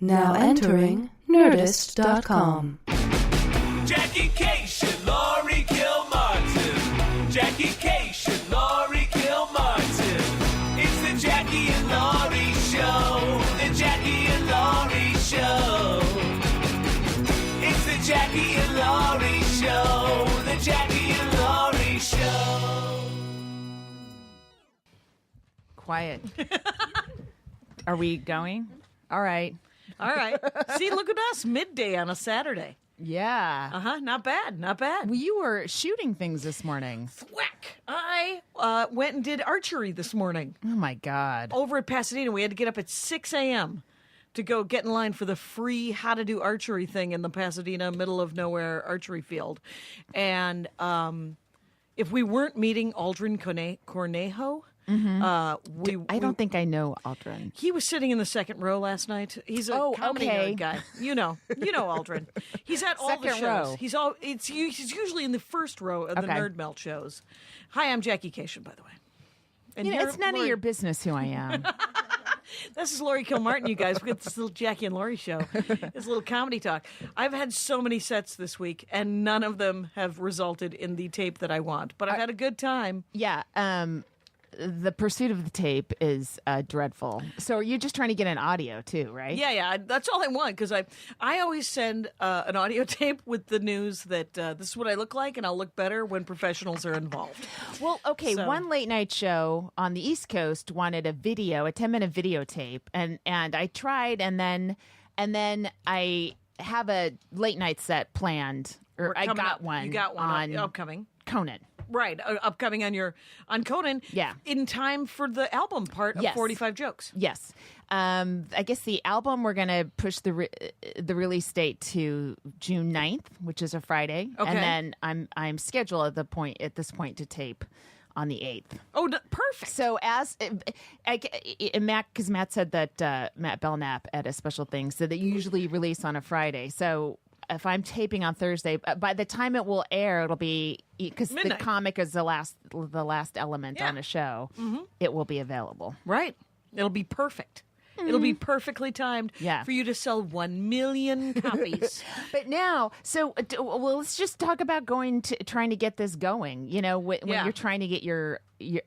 Now entering Nerdist.com. Jackie Cation, Laurie Kilmartin. Jackie Cation, Laurie Kilmartin. It's the Jackie and Laurie Show. The Jackie and Laurie Show. It's the Jackie and Laurie Show. The Jackie and Laurie Show. Quiet. Are we going? All right. All right. See, look at us, midday on a Saturday. Yeah. Not bad, not bad. Well, you were shooting things this morning. Thwack. I went and did archery this morning Oh, my God. over at Pasadena. We had to get up at 6 a.m. to go get in line for the free how to do archery thing in the Pasadena middle of nowhere archery field. And if we weren't meeting Aldrin Cornejo, I don't think I know Aldrin. he was sitting in the second row last night. He's a comedy okay. nerd guy. You know Aldrin. He's at all the Second shows. row. He's usually in the first row of the Okay. Nerd Melt shows. Hi, I'm Jackie Cation, by the way. And You know, you're it's none of Laurie- your business who I am. This is Laurie Kilmartin, you guys. We got this little Jackie and Laurie show. This little comedy talk. I've had so many sets this week, and none of them have resulted in the tape that I want. But I've had a good time. Yeah. The pursuit of the tape is dreadful. So are you just trying to get an audio too, right? Yeah. That's all I want, because I always send an audio tape with the news that this is what I look like, and I'll look better when professionals are involved. Well, okay, So- one late night show on the East Coast wanted a 10-minute videotape, and I tried, and then I have a late night set planned, or I Coming got up. one. You got one on upcoming. Conan. Right, upcoming on Conan. Yeah. In time for the album part of Yes. 45 Jokes. Yes, I guess the album we're gonna push the release date to June 9th, which is a Friday, Okay. and then I'm scheduled at this point to tape on the 8th. Oh, perfect. So because Matt said that Matt Belknap at a special thing said that you usually release on a Friday. So if I'm taping on Thursday, by the time it will air, it'll be because the Midnight. comic is the last element Yeah. on a show. It will be available. Right. It'll be perfect. It'll be perfectly timed Yeah. for you to sell 1 million copies. But now, well, let's just talk about trying to get this going. You know, when Yeah. you're trying to get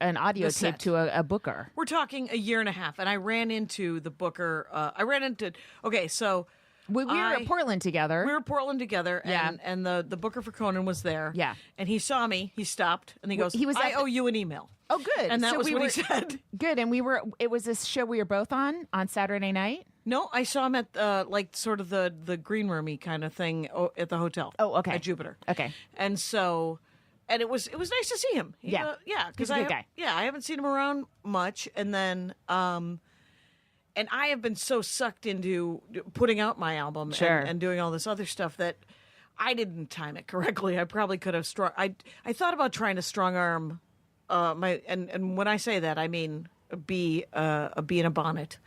an audio The tape set. to a booker. We're talking a year and a half, and I ran into the booker. Okay, so We were at Portland together. we were in Portland together, Yeah. and the booker for Conan was there. Yeah. And he saw me. He stopped, and he goes, he was I at owe you an email. Oh, good. And that So was we what were- he said. Good, and it was this show we were both on Saturday night. No, I saw him at like sort of the green roomy kind of thing at the hotel. Oh, okay. At Jupiter. Okay. And so, and it was nice to see him. Yeah. yeah, He's because a good guy. Yeah, I haven't seen him around much, and then and I have been so sucked into putting out my album Sure. and doing all this other stuff that I didn't time it correctly. I probably could have I thought about trying to strong arm my and when I say that I mean a bee in a bonnet.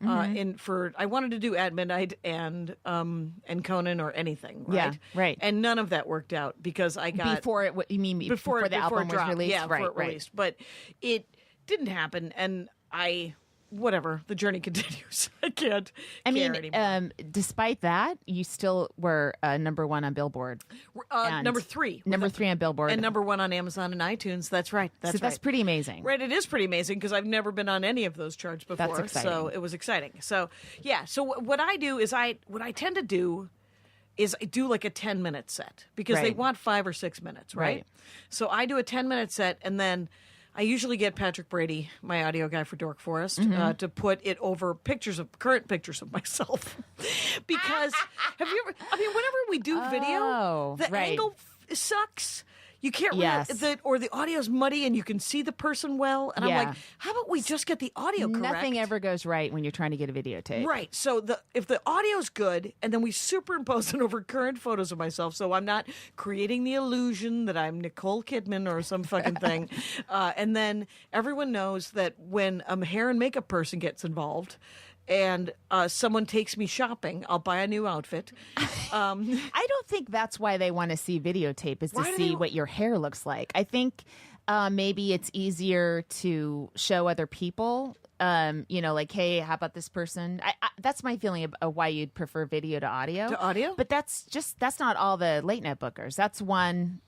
I wanted to do At Midnight and Conan or anything, right? Yeah, right. And none of that worked out because I got Before it, you mean before the album it was dropped. released? Yeah, right, before it right. released. But it didn't happen, and whatever. The journey continues. I can't. I care mean, anymore. despite that, you still were number one on Billboard. and Number 3. Number 3 on Billboard. And number 1 on Amazon and iTunes. That's right. That's so that's right. pretty amazing. Right, it is pretty amazing because I've never been on any of those charts before. That's exciting. So it was exciting. So yeah, so what I do is what I tend to do is I do like a 10-minute set because they Right. want 5 or 6 minutes, right? Right. So I do a 10-minute set, and then I usually get Patrick Brady, my audio guy for Dork Forest, Mm-hmm. to put it over current pictures of myself. Because have you ever? I mean, whenever we do video, Oh, the right. angle sucks. You can't Yes. or the audio's muddy and you can see the person well. And Yeah. I'm like, how about we just get the audio correct? Nothing ever goes right when you're trying to get a videotape. Right. So if the audio's good, and then we superimpose it over current photos of myself, so I'm not creating the illusion that I'm Nicole Kidman or some fucking thing, and then everyone knows that when a hair and makeup person gets involved, and someone takes me shopping, I'll buy a new outfit. I don't think that's why they want to see videotape, is to Why do see they- what your hair looks like. I think maybe it's easier to show other people, like, hey, how about this person? that's my feeling of why you'd prefer video to audio. To audio? But that's not all the late night bookers. That's one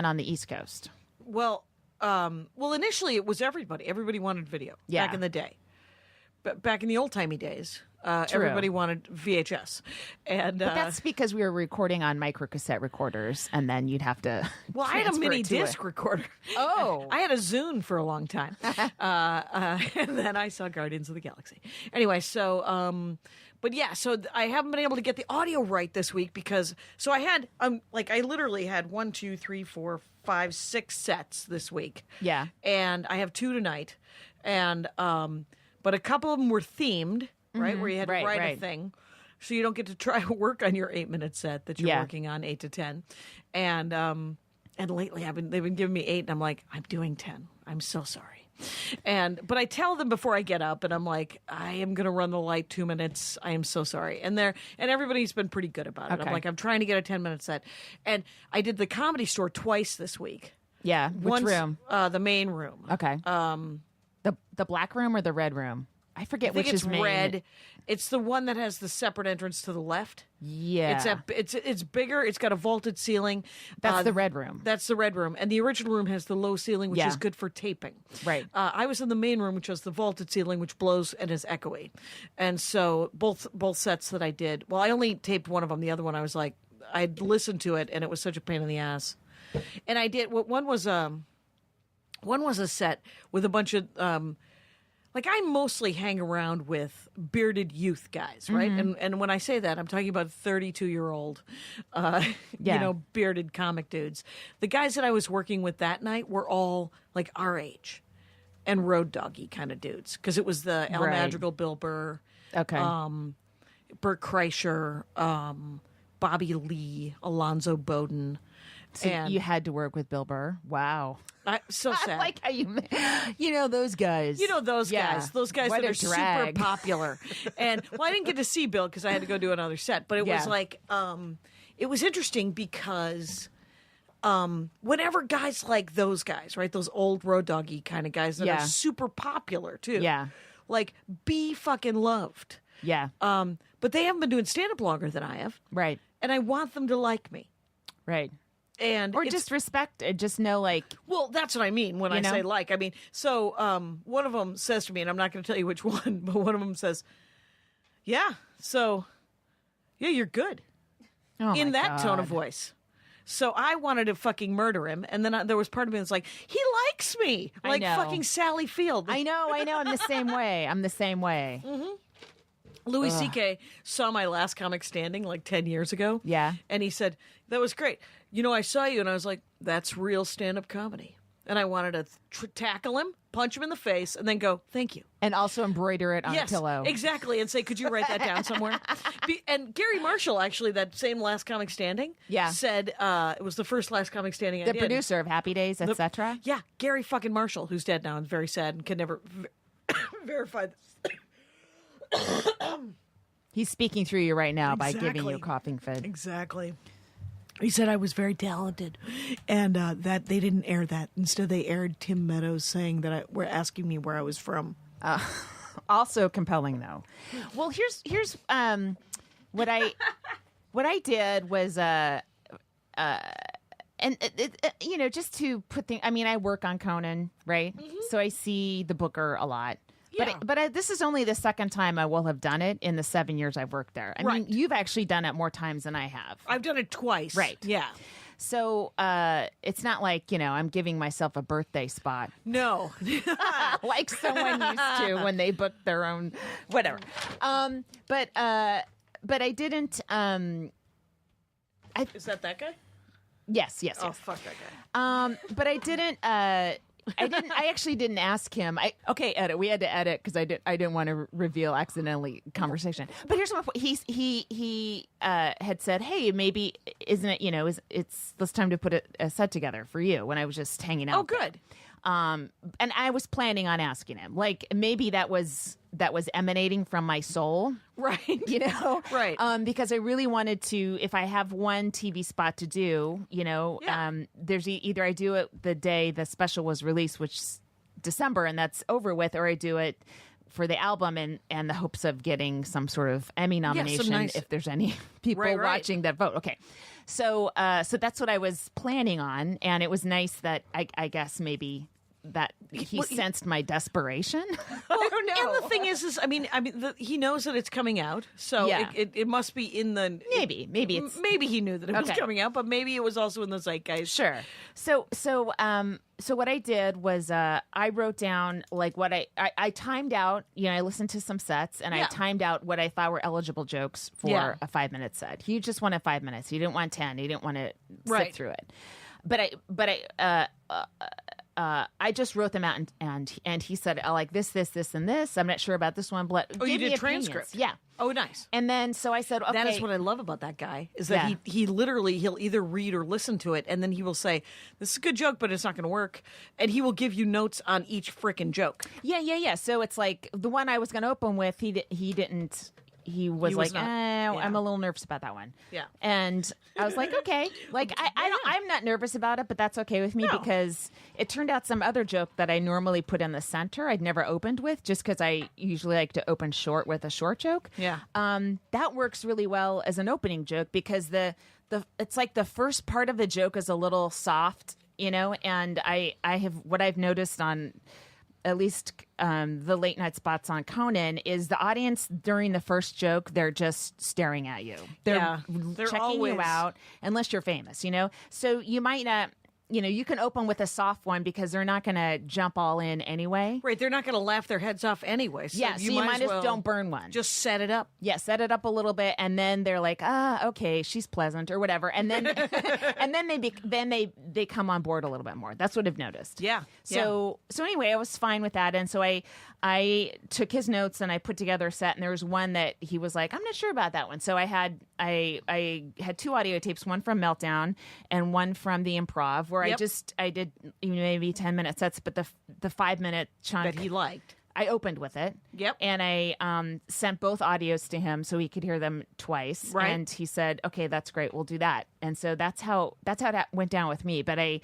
on the East Coast. Well, initially it was everybody. Everybody wanted video back in the day. But back in the old timey days, everybody wanted VHS, and But that's because we were recording on microcassette recorders, and then you'd have to. well, I had a transfer mini it to disc recorder. Oh. I had a Zune for a long time, and then I saw Guardians of the Galaxy. Anyway, so. But yeah, so I haven't been able to get the audio right this week because I had I literally had 1, 2, 3, 4, 5, 6 sets this week. Yeah. And I have 2 tonight. And but a couple of them were themed, right? Where you had to Right, write a right. thing. So you don't get to try to work on your 8-minute set that you're Yeah. working on 8 to 10. And lately they've been giving me 8 and I'm like, I'm doing 10. I'm so sorry. But I tell them before I get up, and I'm like, I am going to run the light 2 minutes. I am so sorry. And everybody's been pretty good about it. Okay. I'm like, I'm trying to get a 10-minute set. And I did the Comedy Store twice this week. Yeah. Which Once, room? The main room. Okay. The black room or the red room? I forget I think which it's is main. red. It's the one that has the separate entrance to the left. Yeah. It's bigger. It's got a vaulted ceiling. That's the red room. That's the red room, and the original room has the low ceiling, which Yeah. is good for taping. Right. I was in the main room, which has the vaulted ceiling, which blows and is echoey. And so both sets that I did. Well, I only taped one of them. The other one, I was like, I'd listened to it, and it was such a pain in the ass. And I did. One was a set with a bunch of. I mostly hang around with bearded youth guys, right? And when I say that, I'm talking about 32-year-old, bearded comic dudes. The guys that I was working with that night were all like our age and road doggy kind of dudes because it was the Al Right. Madrigal, Bill Burr, Okay. Burt Kreischer, Bobby Lee, Alonzo Bowden. So and you had to work with Bill Burr. Wow. So sad. I like how you know those guys. You know those Yeah. guys. Those guys What that a are super drag. popular. And I didn't get to see Bill because I had to go do another set. But it was Yeah. like, it was interesting because whenever guys like those guys, right, those old road doggy kind of guys that Yeah. are super popular too, Yeah. like be fucking loved. Yeah. But they haven't been doing stand up longer than I have, Right. and I want them to like me. Right. And Or it's- just respect it. Just know, like, Well, that's what I mean when I know? say like. I mean, so one of them says to me, and I'm not going to tell you which one, but one of them says, yeah, you're good. oh In my that tone of God. voice. So I wanted to fucking murder him. And then there was part of me that's like, he likes me. I Like know. fucking Sally Field. I know. I'm the same way. Louis C.K. saw my last comic standing like 10 years ago. Yeah. And he said, that was great. You know, I saw you and I was like, that's real stand-up comedy. And I wanted to tackle him, punch him in the face, and then go, thank you. And also embroider it on Yes, a pillow. exactly. And say, could you write that down somewhere? And Gary Marshall, actually, that same last comic standing, Yeah. said it was the first last comic standing I The did. producer of Happy Days, etc. Yeah, Gary fucking Marshall, who's dead now and very sad and can never verify this. He's speaking through you right now by giving you a Exactly. coughing fit. Exactly. He said I was very talented, and that they didn't air that. Instead, they aired Tim Meadows saying that were asking me where I was from. Also compelling, though. Well, here's what I did was just to put things. I mean, I work on Conan, right? So I see the Booker a lot. Yeah. But this is only the second time I will have done it in the 7 years I've worked there. I mean, Right. you've actually done it more times than I have. I've done it twice. Right. Yeah. So it's not like, I'm giving myself a birthday spot No. like someone used to when they booked their own whatever. But I didn't. Is that guy? Yes. Oh, fuck that guy. But I didn't. I actually didn't ask him. Edit. We had to edit because I didn't want to reveal accidentally conversation. But here's my point. He had said, "Hey, maybe isn't it? It's time to put a set together for you." When I was just hanging out. Oh, good. And I was planning on asking him, like maybe that was emanating from my soul, Right. Right. because I really wanted to. If I have one TV spot to do, Yeah. there's either I do it the day the special was released, which is December, and that's over with, or I do it for the album and the hopes of getting some sort of Emmy nomination nice- if there's any people Right. watching that vote. Okay. So that's what I was planning on, and it was nice that I guess maybe that he sensed my desperation. I don't know. And the thing is I mean, he knows that it's coming out, so Yeah. it must be in the maybe it's maybe he knew that it was Okay. coming out, but maybe it was also in the zeitgeist. sure. So what I did was I wrote down like what I timed out. I listened to some sets and I Yeah. timed out what I thought were eligible jokes for Yeah. a 5-minute set. He just wanted 5 minutes. He didn't want 10. He didn't want to Right. sit through it. I just wrote them out and he said, I like this, and this. I'm not sure about this one. But Oh, you gave me did opinions. transcript? Yeah. Oh, nice. And then so I said, okay. That is what I love about that guy, is that Yeah. he literally, he'll either read or listen to it, and then he will say, this is a good joke, but it's not going to work. And he will give you notes on each frickin' joke. Yeah. So it's like the one I was going to open with, he didn't. He was was like, not- I'm a little nervous about that one. Yeah. And I was like, okay. Like I'm not nervous about it, but that's okay with me No. because it turned out some other joke that I normally put in the center I'd never opened with, just because I usually like to open short with a short joke. Yeah. That works really well as an opening joke because the it's like the first part of the joke is a little soft, and I have what I've noticed on at least the late night spots on Conan is the audience during the first joke, they're just staring at you. They're checking always you out unless you're famous, So you might not, you can open with a soft one because they're not going to jump all in anyway. Right, they're not going to laugh their heads off anyway. So Yeah, so you might as as well don't burn one. Just set it up. Yeah, set it up a little bit, and then they're like, okay, she's pleasant or whatever, and then and then they come on board a little bit more. That's what I've noticed. Yeah, So anyway, I was fine with that, and so I took his notes and I put together a set, and there was one that he was like, I'm not sure about that one. So I had 2 audio tapes, one from Meltdown and one from the Improv, where Yep. I did maybe 10-minute sets, but the 5-minute chunk That he liked. I opened with it. Yep. And I sent both audios to him so he could hear them twice. Right. And he said, okay, that's great. We'll do that. And so that's how that went down with me. But it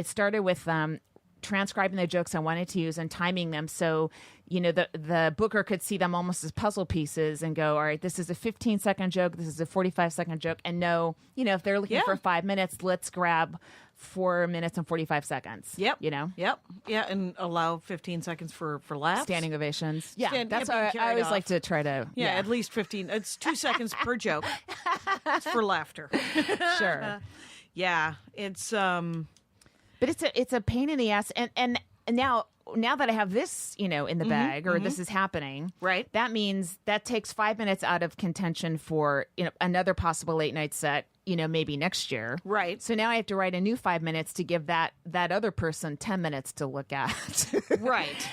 started with transcribing the jokes I wanted to use and timing them so the booker could see them almost as puzzle pieces and go, all right, this is a 15-second joke, this is a 45-second joke, and know if they're looking Yeah. for 5 minutes, let's grab 4 minutes and 45 seconds. Yep. Yep. Yeah, and allow 15 seconds for laughs. Standing ovations. Yeah, that's being how I carried always off. like to try to. Yeah, at least 15. It's 2 seconds per joke. It's for laughter. Sure. Yeah, it's But it's a pain in the ass, and now that I have this, in the bag, or this is happening, Right. That means that takes 5 minutes out of contention for another possible late night set, maybe next year, Right. So now I have to write a new 5 minutes to give that other person 10 minutes to look at, right.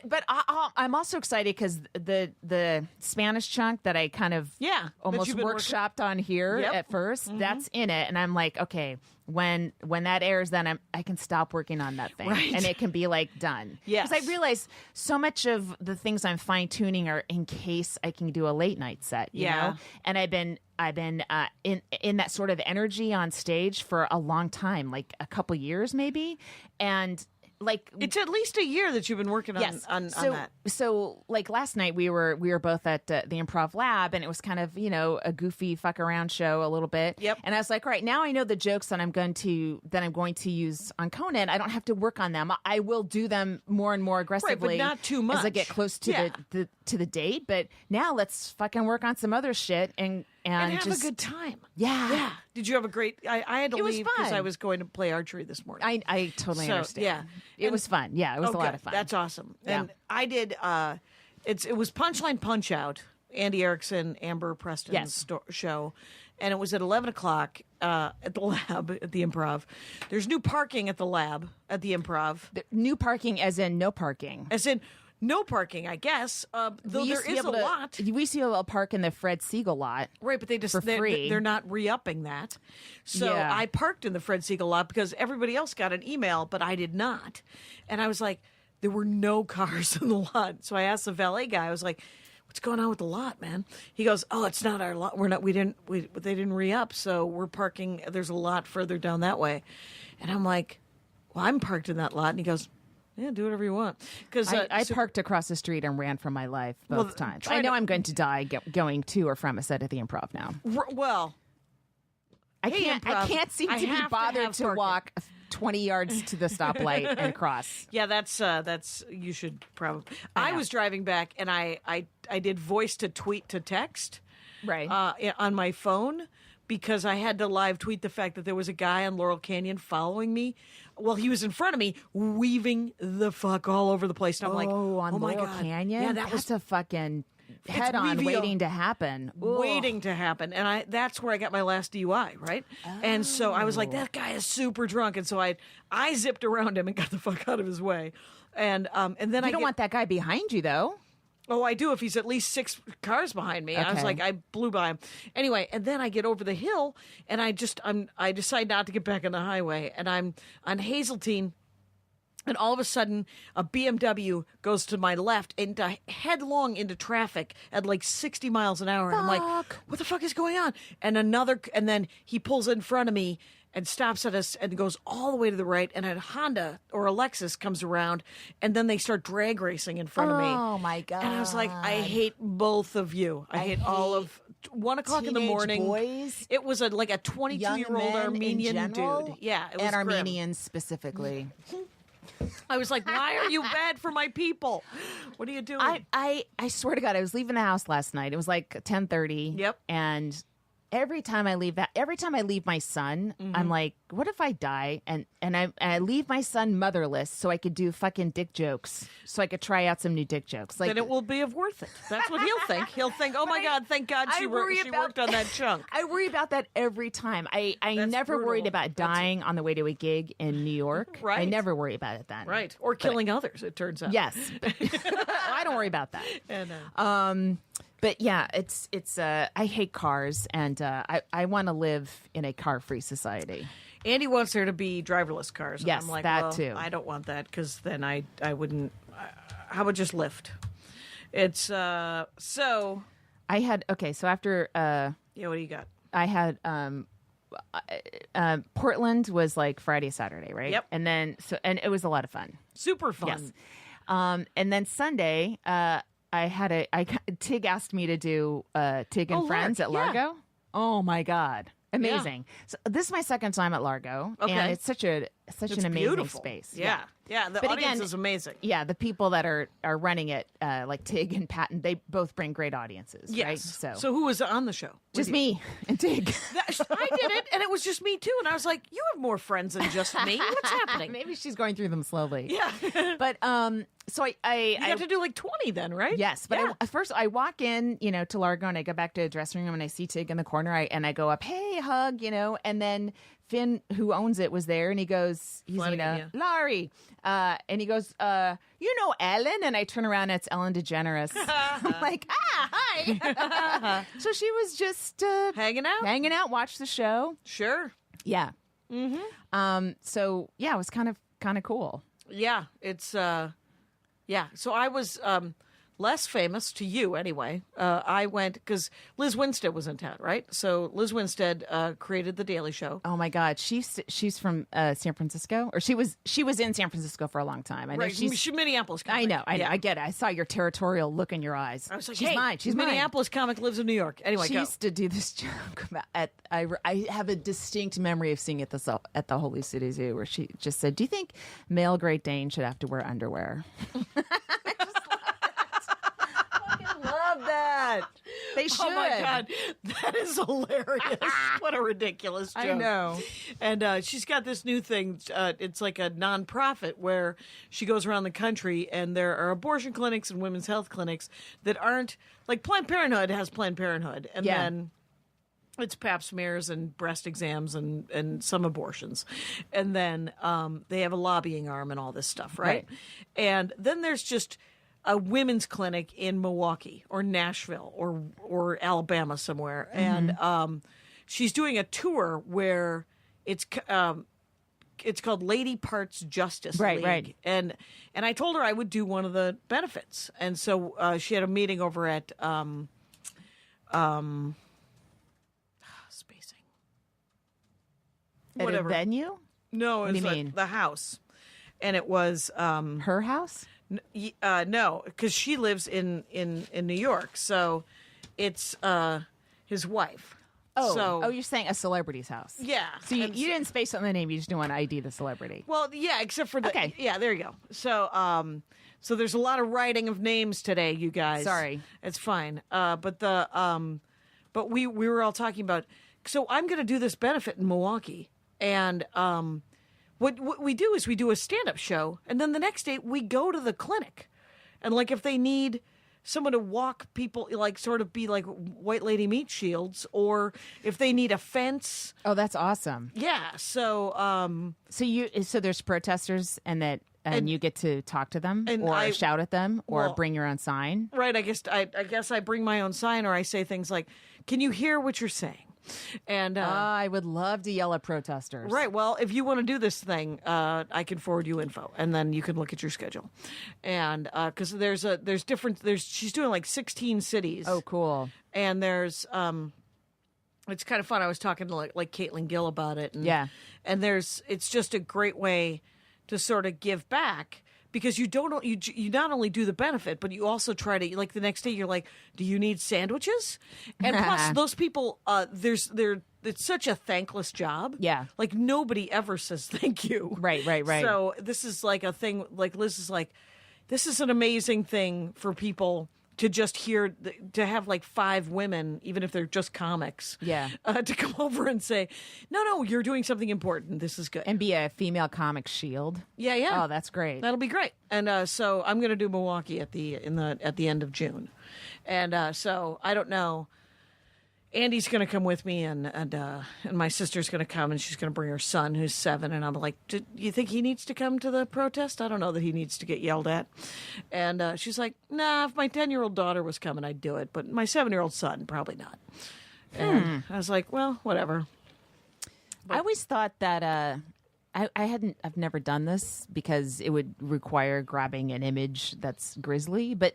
But I'm also excited because the Spanish chunk that I kind of Yeah, that almost you've been working- workshopped on here Yep. at 1st, that's in it, and I'm like, okay, when that airs, then I can stop working on that thing, Right. and it can be like done. Yes. Because I realize so much of the things I'm fine tuning are in case I can do a late night set. You Yeah. know? And I've been in that sort of energy on stage for a long time, like a couple years maybe, and like It's at least a year that you've been working on yes. on so, that. So like last night we were both at the Improv Lab, and it was kind of a goofy fuck around show a little bit. Yep. And I was like, all right, now I know the jokes that I'm going to use on Conan. I don't have to work on them. I will do them more and more aggressively, not too as I much. get close to Yeah. the date. But now let's fucking work on some other shit and And have just a good time. yeah. Yeah. Did you have a great? I had to It was leave because fun. I was going to play archery this morning. I totally So, understand. yeah. It And- was fun. Yeah, it was a lot Okay, of fun. That's awesome. Yeah. And I did. It was Punchline Punch Out, Andy Erickson, Amber Preston's Yes. show, and it was at 11 o'clock at the lab at the Improv. There's new parking at the lab at the Improv, New parking, as in no parking. as in no parking, I guess. Though We there used to be is a able to- lot. We used to be able to park in the Fred Siegel lot. Right, but they just for free. they're not re-upping that. So Yeah. I parked in the Fred Siegel lot because everybody else got an email, but I did not. And I was like, there were no cars in the lot. So I asked the valet guy. I was like, "What's going on with the lot, man?" He goes, "Oh, it's not our lot. They didn't re-up, so we're parking. There's a lot further down that way." And I'm like, "Well, I'm parked in that lot." And he goes, Yeah, do whatever you want. Because I parked across the street and ran for my life both times. I know I'm going to die going to or from a set at the Improv now. Well, I hey, Improv, can't seem I to be have bothered have to parking. walk 20 yards to the stoplight and cross. Yeah, that's you should probably. I know. was driving back and I did voice to tweet to text Right. on my phone because I had to live tweet the fact that there was a guy on Laurel Canyon following me. Well, he was in front of me, weaving the fuck all over the place. And I'm like, on oh my Laurel God. Canyon? Yeah, that That's was a fucking head-on reveal. waiting to happen. Ugh. waiting to happen. And that's where I got my last DUI, right? And so I was like, that guy is super drunk. And so I zipped around him and got the fuck out of his way. And then You don't want that guy behind you, though. Oh, I do if he's at least 6 cars behind me. I was Okay. like, I blew by him. Anyway, and then I get over the hill and I decide not to get back on the highway. And I'm on Hazeltine. And all of a sudden, a BMW goes to my left headlong into traffic at like 60 miles an hour. And I'm like, what the fuck is going on? And then he pulls in front of me and stops at us and goes all the way to the right. And a Honda or a Lexus comes around and then they start drag racing in front of me. Oh, my God. And I was like, I hate both of you. I hate all of 1 o'clock in the teenage morning. boys, It was like a 22-year-old men in Armenian general, dude. Yeah, it was and grim. Armenians specifically. I was like, why are you bad for my people? What are you doing? I swear to God, I was leaving the house last night. It was like 10:30. Yep. And every time I leave my son, I'm like, what if I die and I leave my son motherless so I could do fucking dick jokes, so I could try out some new dick jokes. Like then it will be of worth it. That's what he'll think. He'll think, oh my God, thank God she worked on that chunk. I worry about that every time. I That's never worried brutal. about dying on the way to a gig in New York. I Right. never worry about it then. Right. Or killing others, it turns out. Yes. I don't worry about that. And, But yeah, it's I hate cars, and I want to live in a car-free society. Andy wants there to be driverless cars. And Yes, I'm like, that well, too. I don't want that because then I wouldn't. How about just Lyft? It's so. I had so after Yeah, what do you got? I had Portland was like Friday, Saturday, right? Yep. And then and it was a lot of fun. Super fun. Yes. And then Sunday, Tig asked me to do Tig and Friends at Lark, yeah. Largo. Oh my God. Amazing. So this is my second time at Largo, Okay. and it's such an amazing beautiful space. Yeah. Yeah, the But audience again, is amazing. Yeah, the people that are running it, like Tig and Patton, they both bring great audiences, Yes. right? So who was on the show? just with you? me and Tig. I did it, and it was just me too. And I was like, "You have more friends than just me. What's happening?" Maybe she's going through them slowly. Yeah, But so you have to do like 20 then, right? yes, but Yeah. first I walk in, to Largo, and I go back to the dressing room, and I see Tig in the corner, and I go up, hey, hug, and then Finn, who owns it, was there, and he's Flanagan, yeah. Laurie, and he goes, Ellen, and I turn around, and it's Ellen DeGeneres. I'm like, hi. So she was just hanging out. watch the show. Sure. Yeah. Mm-hmm. So yeah, it was kind of cool. Yeah, it's yeah. So I was less famous to you anyway. I went because Liz Winstead was in town, right? So Liz Winstead created the Daily Show. Oh my God, she's from San Francisco, or she was in San Francisco for a long time. I know Right, she's. Minneapolis comic. I know. Yeah. I get it. I saw your territorial look in your eyes. I was like, she's hey, mine. She's mine. Minneapolis comic lives in New York. Anyway, She go. used to do this joke about I have a distinct memory of seeing it at the Holy City Zoo, where she just said, "Do you think male Great Dane should have to wear underwear?" Love that. They should. Oh my God, that is hilarious! What a ridiculous joke. I know. And she's got this new thing. It's like a nonprofit where she goes around the country, and there are abortion clinics and women's health clinics that aren't like Planned Parenthood has Planned Parenthood, and Yeah. then it's pap smears and breast exams and some abortions, and then they have a lobbying arm and all this stuff, right? And then there's just a women's clinic in Milwaukee or Nashville or Alabama somewhere, and she's doing a tour where it's called Lady Parts Justice Right, League. right. And I told her I would do one of the benefits, and so she had a meeting over at spacing. At Whatever. a venue? No, What it's do you like mean? the house. and it was Her house? no, because she lives in New York, so it's his wife. Oh, you're saying a celebrity's house? Yeah. So you didn't space on the name. You just didn't want to ID the celebrity. Well, yeah, except for the Okay. Yeah, there you go. So so there's a lot of writing of names today, you guys. Sorry. It's fine. But we were all talking about. So I'm going to do this benefit in Milwaukee, and what we do is we do a stand-up show, and then the next day we go to the clinic, and like if they need someone to walk people, like sort of be like white lady meat shields, or if they need a fence. Oh, that's awesome. Yeah. So So there's protesters, and you get to talk to them, And or I- shout at them, or well- bring your own sign. right. I guess I bring my own sign, or I say things like, "Can you hear what you're saying?" And I would love to yell at protesters. right. Well, if you want to do this thing, I can forward you info, and then you can look at your schedule. And because she's doing like 16 cities. Oh, cool. And there's it's kind of fun. I was talking to like Caitlin Gill about it. And, Yeah. And it's just a great way to sort of give back. Because you not only do the benefit, but you also try to, like, the next day you're like, do you need sandwiches? And plus, those people, it's such a thankless job. Yeah. Like, nobody ever says thank you. Right. So this is like a thing, like Liz is like, this is an amazing thing for people to just hear, to have like 5 women, even if they're just comics, Yeah. to come over and say, no, you're doing something important. This is good. And be a female comic shield. Yeah. Oh, that's great. That'll be great. And so I'm going to do Milwaukee at the end of June, and so I don't know. Andy's going to come with me, and my sister's going to come, and she's going to bring her son, who's 7. And I'm like, do you think he needs to come to the protest? I don't know that he needs to get yelled at. And she's like, nah, if my 10-year-old daughter was coming, I'd do it, but my 7-year-old son, probably not. And I was like, well, whatever. I always thought that I've never done this because it would require grabbing an image that's grisly. But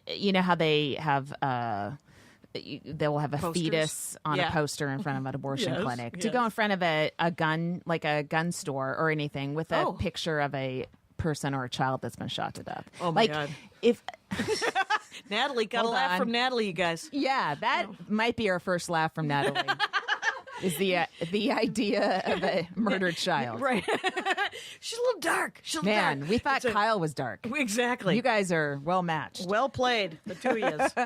you know how they have they'll have a Posters? fetus on Yeah. a poster in front of an abortion Yes, clinic to yes. go in front of a gun, like a gun store or anything, with a Oh. picture of a person or a child that's been shot to death. Oh, my like, God. If Natalie, got a Hold laugh on. from Natalie, you guys. yeah, that might be our first laugh from Natalie. Is the idea of a murdered child? Right. She's a little dark. She's a little Man, dark. we thought It's a- Kyle was dark. Exactly. You guys are well matched. Well played, the two of you.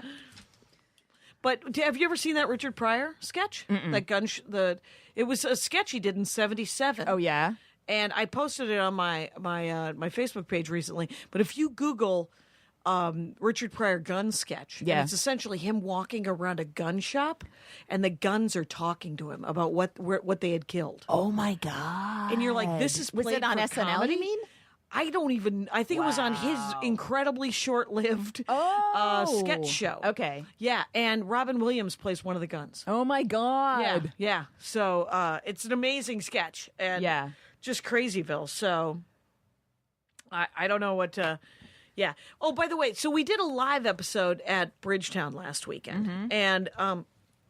But have you ever seen that Richard Pryor sketch? That it was a sketch he did in '77. Oh yeah. And I posted it on my Facebook page recently. But if you Google Richard Pryor gun sketch, Yeah. and it's essentially him walking around a gun shop, and the guns are talking to him about what they had killed. Oh my god. And you're like, this is was played it on for SNL? comedy? You mean? I think it was on his Wow. incredibly short-lived sketch show. Okay. Yeah, and Robin Williams plays one of the guns. Oh my god. Yeah. So it's an amazing sketch, and Yeah. just Crazyville. So I don't know what to. Yeah. Oh, by the way, so we did a live episode at Bridgetown last weekend, Mm-hmm. and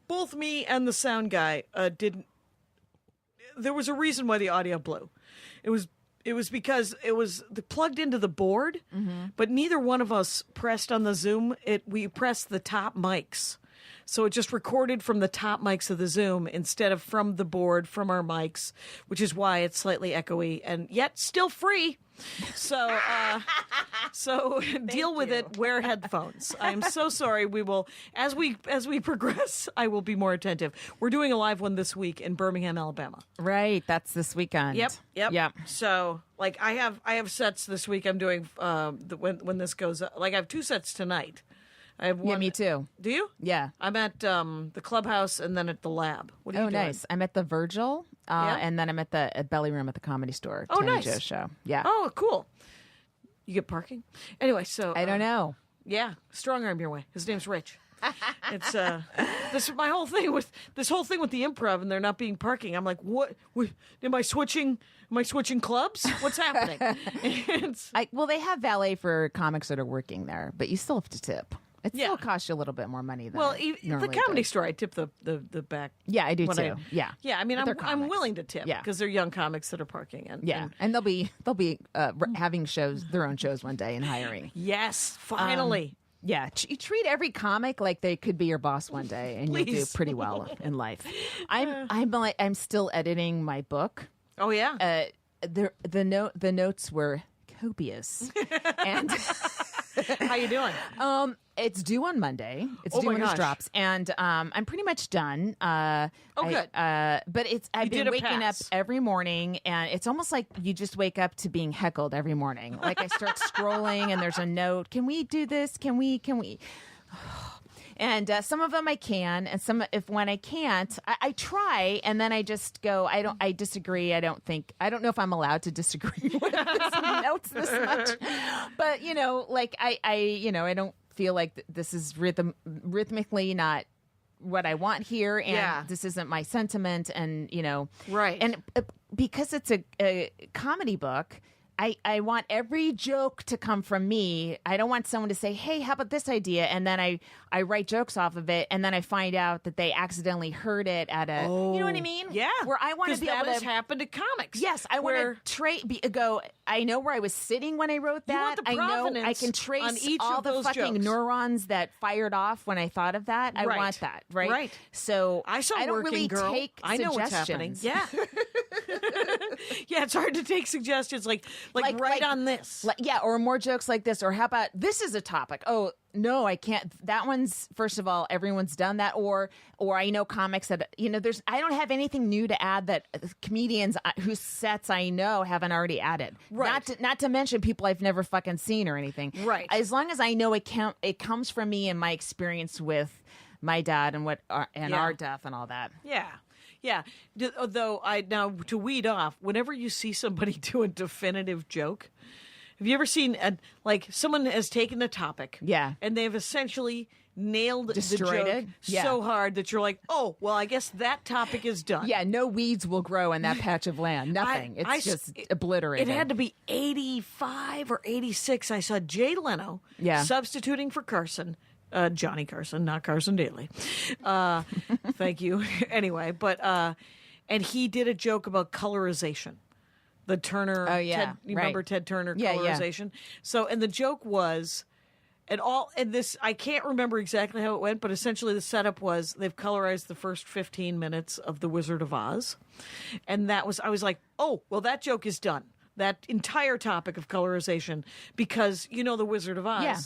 both me and the sound guy didn't. There was a reason why the audio blew. It was because it was plugged into the board, but neither one of us pressed on the Zoom. We pressed the top mics. So it just recorded from the top mics of the Zoom instead of from the board, from our mics, which is why it's slightly echoey and yet still free. So deal with it. Wear headphones. I'm so sorry. We will, as we progress, I will be more attentive. We're doing a live one this week in Birmingham, Alabama. Right. That's this weekend. Yep. So, like, I have sets this week. I'm doing when this goes. Like, I have 2 sets tonight. I have one. Yeah, me too. Do you? Yeah. I'm at the clubhouse and then at the lab. What are you Oh, doing? nice. I'm at the Virgil, Yeah? and then I'm at the Belly Room at the Comedy Store. Oh, Tony nice. Joe's show. Yeah. Oh, cool. You get parking? Anyway, so I don't know. Yeah, strong arm your way. His name's Rich. It's this my whole thing with the improv and there not being parking. I'm like, what? Am I switching clubs? What's happening? Well, they have valet for comics that are working there, but you still have to tip. It still costs you a little bit more money than Well, it the normally Comedy does. Store, I tip the back. Yeah, I do when too. Yeah. Yeah, I mean, But they're I'm comics. willing to tip Yeah. because they're young comics that are parking. And they'll be having their own shows one day and hiring. Yes, finally. Yeah, you treat every comic like they could be your boss one day, and you'll do Please. pretty well in life. I'm still editing my book. Oh yeah. The notes were copious, and How you doing? it's due on Monday. It's Oh due my when this gosh. drops, and I'm pretty much done. Good. But I've You did been a waking pass. up every morning, and it's almost like you just wake up to being heckled every morning. Like I start scrolling, and there's a note. Can we do this? Can we? And some of them I can, and when I can't, I try, and then I just go. I disagree. I don't know if I'm allowed to disagree with this notes this much. But like I don't feel like this is rhythmically not what I want here, and Yeah. this isn't my sentiment, and Right. and because it's a comedy book. I want every joke to come from me. I don't want someone to say, hey, how about this idea? And then I write jokes off of it, and then I find out that they accidentally heard it at a, you know what I mean? Yeah. Where I want to 'Cause be that able has to. happened to comics. Yes, I where want to go. I know where I was sitting when I wrote You that. want the I know I provenance can trace on each all of the those fucking jokes. neurons that fired off when I thought of that. I Right. want that, right? Right. So I saw don't Working really Girl. take I know what's happening. suggestions. Yeah. Yeah, it's hard to take suggestions like right on this. Or more jokes like this, or how about this is a topic? Oh no, I can't. That one's first of all, everyone's done that, or I know comics that there's. I don't have anything new to add that comedians whose sets I know haven't already added. Right. Not to mention people I've never fucking seen or anything. Right. As long as I know it comes from me and my experience with my dad and our death and all that. Yeah. Yeah. Though now to weed off, whenever you see somebody do a definitive joke, have you ever seen someone has taken a topic, and they've essentially nailed Destroyed the it? joke Yeah. so hard that you're like, oh, well, I guess that topic is done. Yeah, no weeds will grow in that patch of land. Nothing. It's just obliterated. It had to be 85 or 86. I saw Jay Leno substituting for Carson. Johnny Carson, not Carson Daly. Thank you. Anyway, but and he did a joke about colorization. The Turner, you remember Ted Turner colorization? So, and the joke was, and this, I can't remember exactly how it went, but essentially the setup was they've colorized the first 15 minutes of The Wizard of Oz. And I was like, oh, well, that joke is done. That entire topic of colorization, because The Wizard of Oz. Yeah.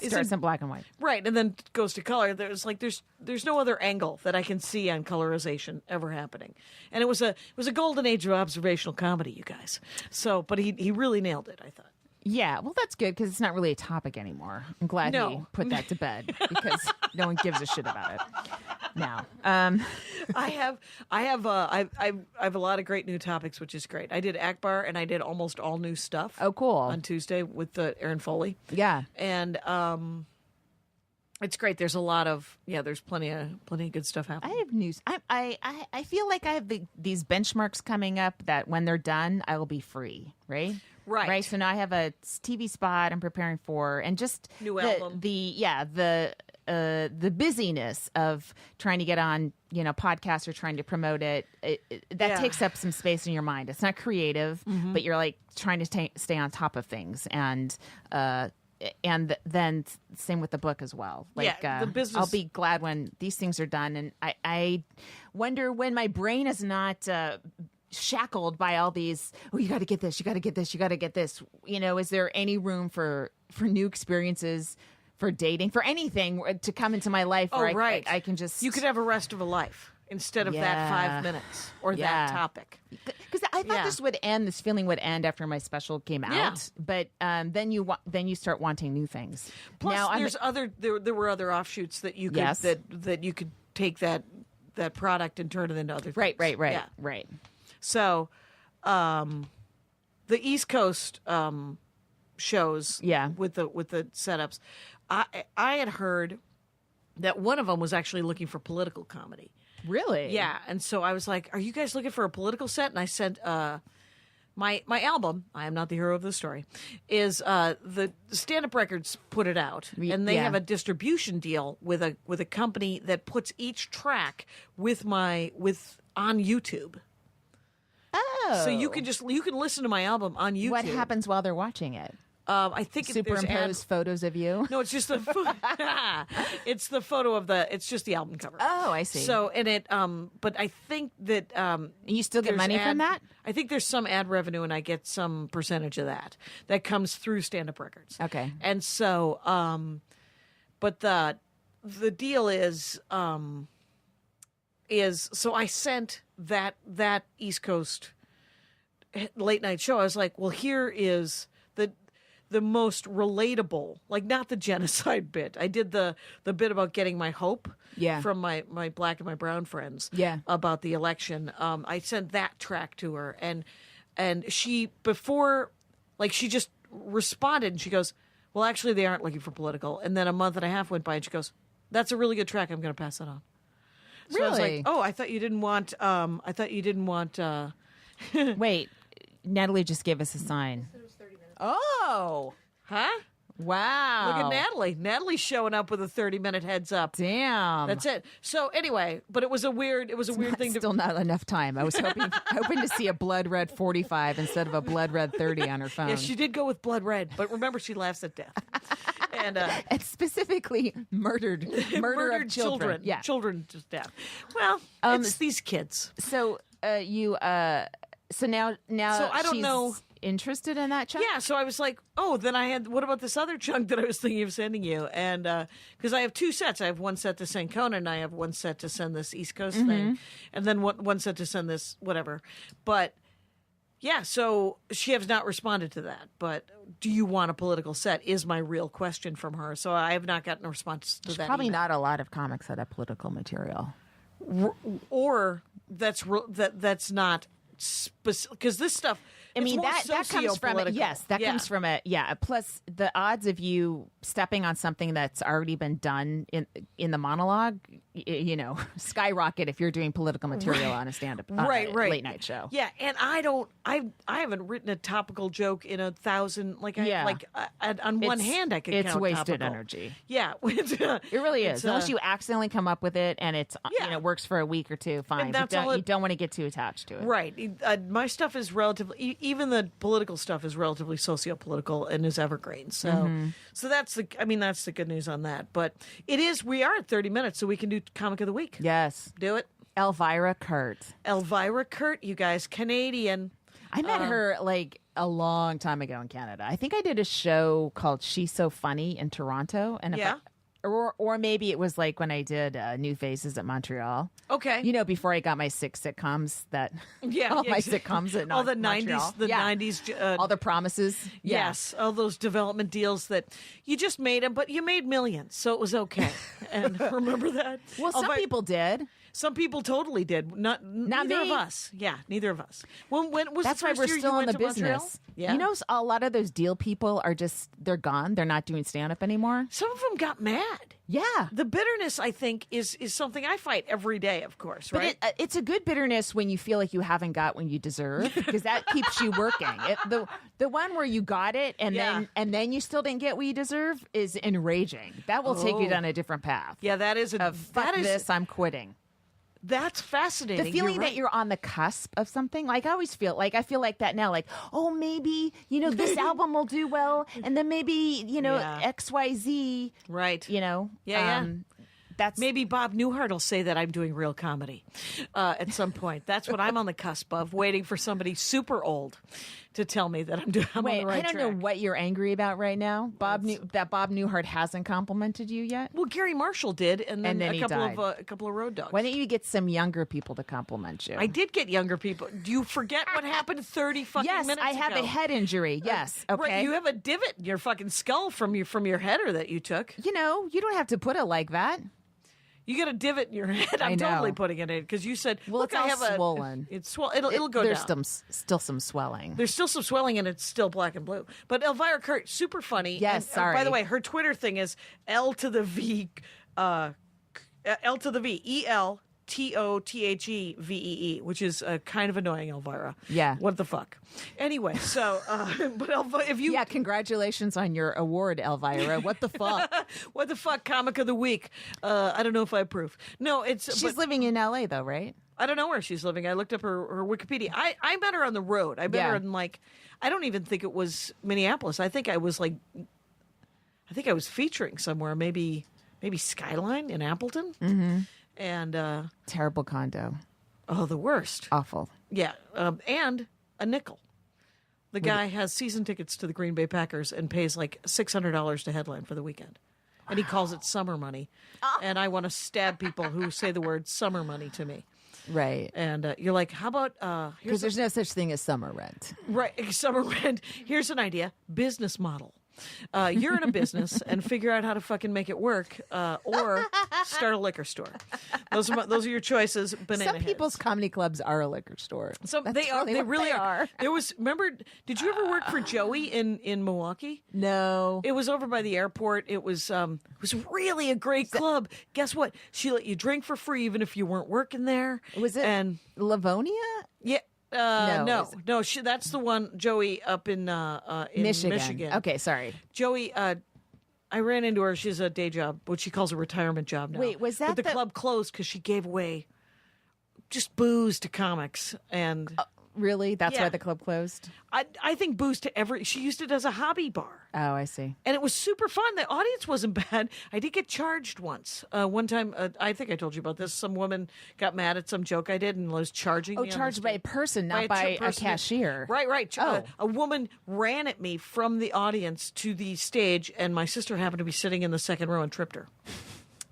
Starts in black and white. Right, and then goes to color. There's no other angle that I can see on colorization ever happening, and it was a golden age of observational comedy, you guys. So, but he really nailed it, I thought. Yeah, well, that's good because it's not really a topic anymore. I'm glad he No. put that to bed because no one gives a shit about it now. I have a lot of great new topics, which is great. I did Akbar, and I did almost all new stuff. Oh, cool. On Tuesday with Aaron Foley. Yeah, and it's great. There's a lot of there's plenty of good stuff happening. I have news. I feel like I have these benchmarks coming up that when they're done, I will be free. Right. So now I have a TV spot I'm preparing for, and just New album. The busyness of trying to get on, podcasts or trying to promote it. That takes up some space in your mind. It's not creative, but you're like trying to stay on top of things, and then same with the book as well. The business. I'll be glad when these things are done, and I wonder when my brain is not shackled by all these. Oh, you got to get this. You got to get this. You got to get this. Is there any room for new experiences, for dating, for anything to come into my life? Oh, where right. I can just. You could have a rest of a life instead of that 5 minutes or that topic. Because I thought this feeling would end after my special came out. Yeah. But then you start wanting new things. Plus, now, there were other offshoots that you could that you could take that product and turn it into other things. Right. So, the East Coast shows, with the setups, I had heard that one of them was actually looking for political comedy. Really? Yeah, and so I was like, "Are you guys looking for a political set?" And I sent my album, I Am Not the Hero of the Story, is the Stand Up Records put it out, and they have a distribution deal with a company that puts each track on YouTube. Oh. So you can listen to my album on YouTube. What happens while they're watching it? I think Superimpose photos of you? No, it's just the it's the photo of it's just the album cover. Oh, I see. So and it but I think that And you still get there's money from that? I think there's some ad revenue, and I get some percentage of that comes through Stand Up Records. Okay. And so but the deal is so I sent that East Coast late night show. I was like, well, here is the most relatable, like not the genocide bit. I did the bit about getting my hope from my black and my brown friends about the election. I sent that track to her, and she she just responded, and she goes, well, actually they aren't looking for political. And then a month and a half went by, and she goes, that's a really good track. I'm going to pass it on. So I was like, oh, I thought you didn't want Wait, Natalie just gave us a sign. Oh, huh? wow. Look at Natalie. Natalie's showing up with a 30-minute heads up. Damn. That's it. So anyway, but it was a weird thing to Still not enough time. I was hoping to see a blood red 45 instead of a blood red 30 on her phone. Yeah, she did go with blood red, but remember, she laughs at death. And specifically murder of children. Yeah. Children to death. Well, it's these kids. So so now So I don't she's know. interested in that chunk? Yeah, so I was like, oh, then what about this other chunk that I was thinking of sending you? And because I have two sets. I have one set to send Conan, and I have one set to send this East Coast thing, and then one set to send this whatever. But yeah, so she has not responded to that. But do you want a political set is my real question from her. So I have not gotten a response to There's that. probably email. not a lot of comics that have political material. Or that's not because this stuff. I mean, it's that comes from socio-political. yes, that comes from it. Yeah. Plus, the odds of you stepping on something that's already been done in the monologue, skyrocket if you're doing political material on a stand-up late night show. Yeah, and I haven't written a topical joke in 1,000. On one hand, I could. It's count wasted topical. energy. Yeah, It really is. Unless you accidentally come up with it and it's works for a week or two, fine. And that's you don't want to get too attached to it. Right. My stuff is relatively, even the political stuff is relatively socio-political and is evergreen. So, so that's the good news on that. But we are at 30 minutes, so we can do Comic of the Week. Yes. Do it. Elvira Kurt, you guys, Canadian. I met her like a long time ago in Canada. I think I did a show called She's So Funny in Toronto. And or maybe it was like when I did New Faces at Montreal. Okay. Before I got my 6 sitcoms my exactly. sitcoms at all the Montreal. 90s, all the promises. Yes, all those development deals that you just made them, but you made millions, so it was okay. And remember that? Well, some people did. Some people totally did. Neither me. of us. Yeah, neither of us. When was That's the why first we're year still you in went the to Montreal? business. Yeah. A lot of those deal people they're gone. They're not doing stand up anymore. Some of them got mad. Yeah. The bitterness, I think, is something I fight every day, of course, right? But it's a good bitterness when you feel like you haven't got what you deserve, because that keeps you working. The one where you got it and then you still didn't get what you deserve is enraging. That will take you down a different path. Yeah, that is Fuck this, I'm quitting. That's fascinating. The feeling that you're on the cusp of something, like I always feel like that now, like, oh, maybe, this album will do well, and then maybe, XYZ. Right. Yeah. That's maybe Bob Newhart will say that I'm doing real comedy at some point. That's what I'm on the cusp of, waiting for somebody super old to tell me that I'm on the right I don't track. know what you're angry about right now. Bob Newhart hasn't complimented you yet. Well, Gary Marshall did, and then he died. a couple of road dogs. Why don't you get some younger people to compliment you? I did get younger people. Do you forget what happened 30 fucking minutes ago? Yes, I have a head injury. Yes, okay. Right, you have a divot in your fucking skull from your header that you took. You don't have to put it like that. You got a divot in your head. I'm totally putting it in because you said, well, "Look, it's I all have swollen. It's It'll go there's down. There's still some swelling. There's still some swelling, and it's still black and blue. But Elvira Kurt, super funny. Yes, and, sorry. By the way, her Twitter thing is L to the V, TOTHEVEE, which is kind of annoying, Elvira. Yeah. What the fuck? Anyway, so, but if you. Yeah, congratulations on your award, Elvira. What the fuck? What the fuck, comic of the week? I don't know if I approve. No, She's living in L.A., though, right? I don't know where she's living. I looked up her Wikipedia. I met her on the road. I met her in I don't even think it was Minneapolis. I think I was featuring somewhere, maybe Skyline in Appleton. Mm-hmm. And Terrible condo. oh, the worst. Awful. Yeah, and a nickel. The guy has season tickets to the Green Bay Packers and pays like $600 to headline for the weekend. And he calls it summer money. And I want to stab people who say the word summer money to me. Right. And you're like, how about Because there's no such thing as summer rent. right, summer rent. Here's an idea: business model. You're in a business and figure out how to fucking make it work, or start a liquor store. Those are your choices. Banana Some heads. people's comedy clubs are a liquor store. They are. They really are. There was. Remember? Did you ever work for Joey in Milwaukee? No. It was over by the airport. It was really a great club. Guess what? She let you drink for free even if you weren't working there. Was it And Livonia? yeah. No, No. That's the one, Joey, up in Michigan. Okay, sorry. Joey, I ran into her. She has a day job, what she calls a retirement job now. Wait, was that But the the- club closed because she gave away just booze to comics, and Really? That's Yeah. why the club closed? I think booze to every. She used it as a hobby bar. Oh, I see. And it was super fun. The audience wasn't bad. I did get charged once. One time, I think I told you about this. Some woman got mad at some joke I did and was charging me. Oh, on the charged by a street. person, not by a person. cashier. Right. Oh. A woman ran at me from the audience to the stage, and my sister happened to be sitting in the second row and tripped her.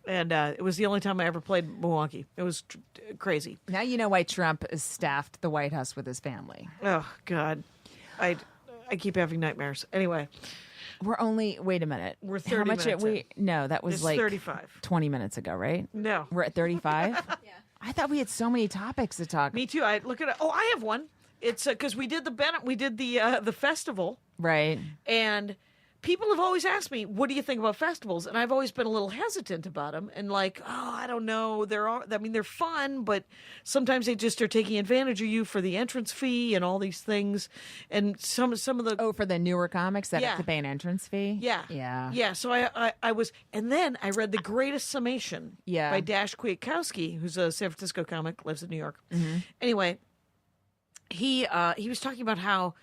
And it was the only time I ever played Milwaukee. It was crazy. Now you know why Trump has staffed the White House with his family. Oh, God. I keep having nightmares. Anyway. We're only, wait a minute. We're How 30 much minutes in. No, that was It's like 35. 20 minutes ago, right? No. We're at 35? Yeah. I thought we had so many topics to talk. Me too. I look at it. Oh, I have one. It's because we did the festival. Right. And people have always asked me, what do you think about festivals? And I've always been a little hesitant about them. And like, oh, I don't know. They're fun, but sometimes they just are taking advantage of you for the entrance fee and all these things. And some of the Oh, for the newer comics that Yeah. have to pay an entrance fee? yeah. Yeah. Yeah. So I was, and then I read The Greatest Summation Yeah. by Dash Kwiatkowski, who's a San Francisco comic, lives in New York. Mm-hmm. Anyway, he was talking about how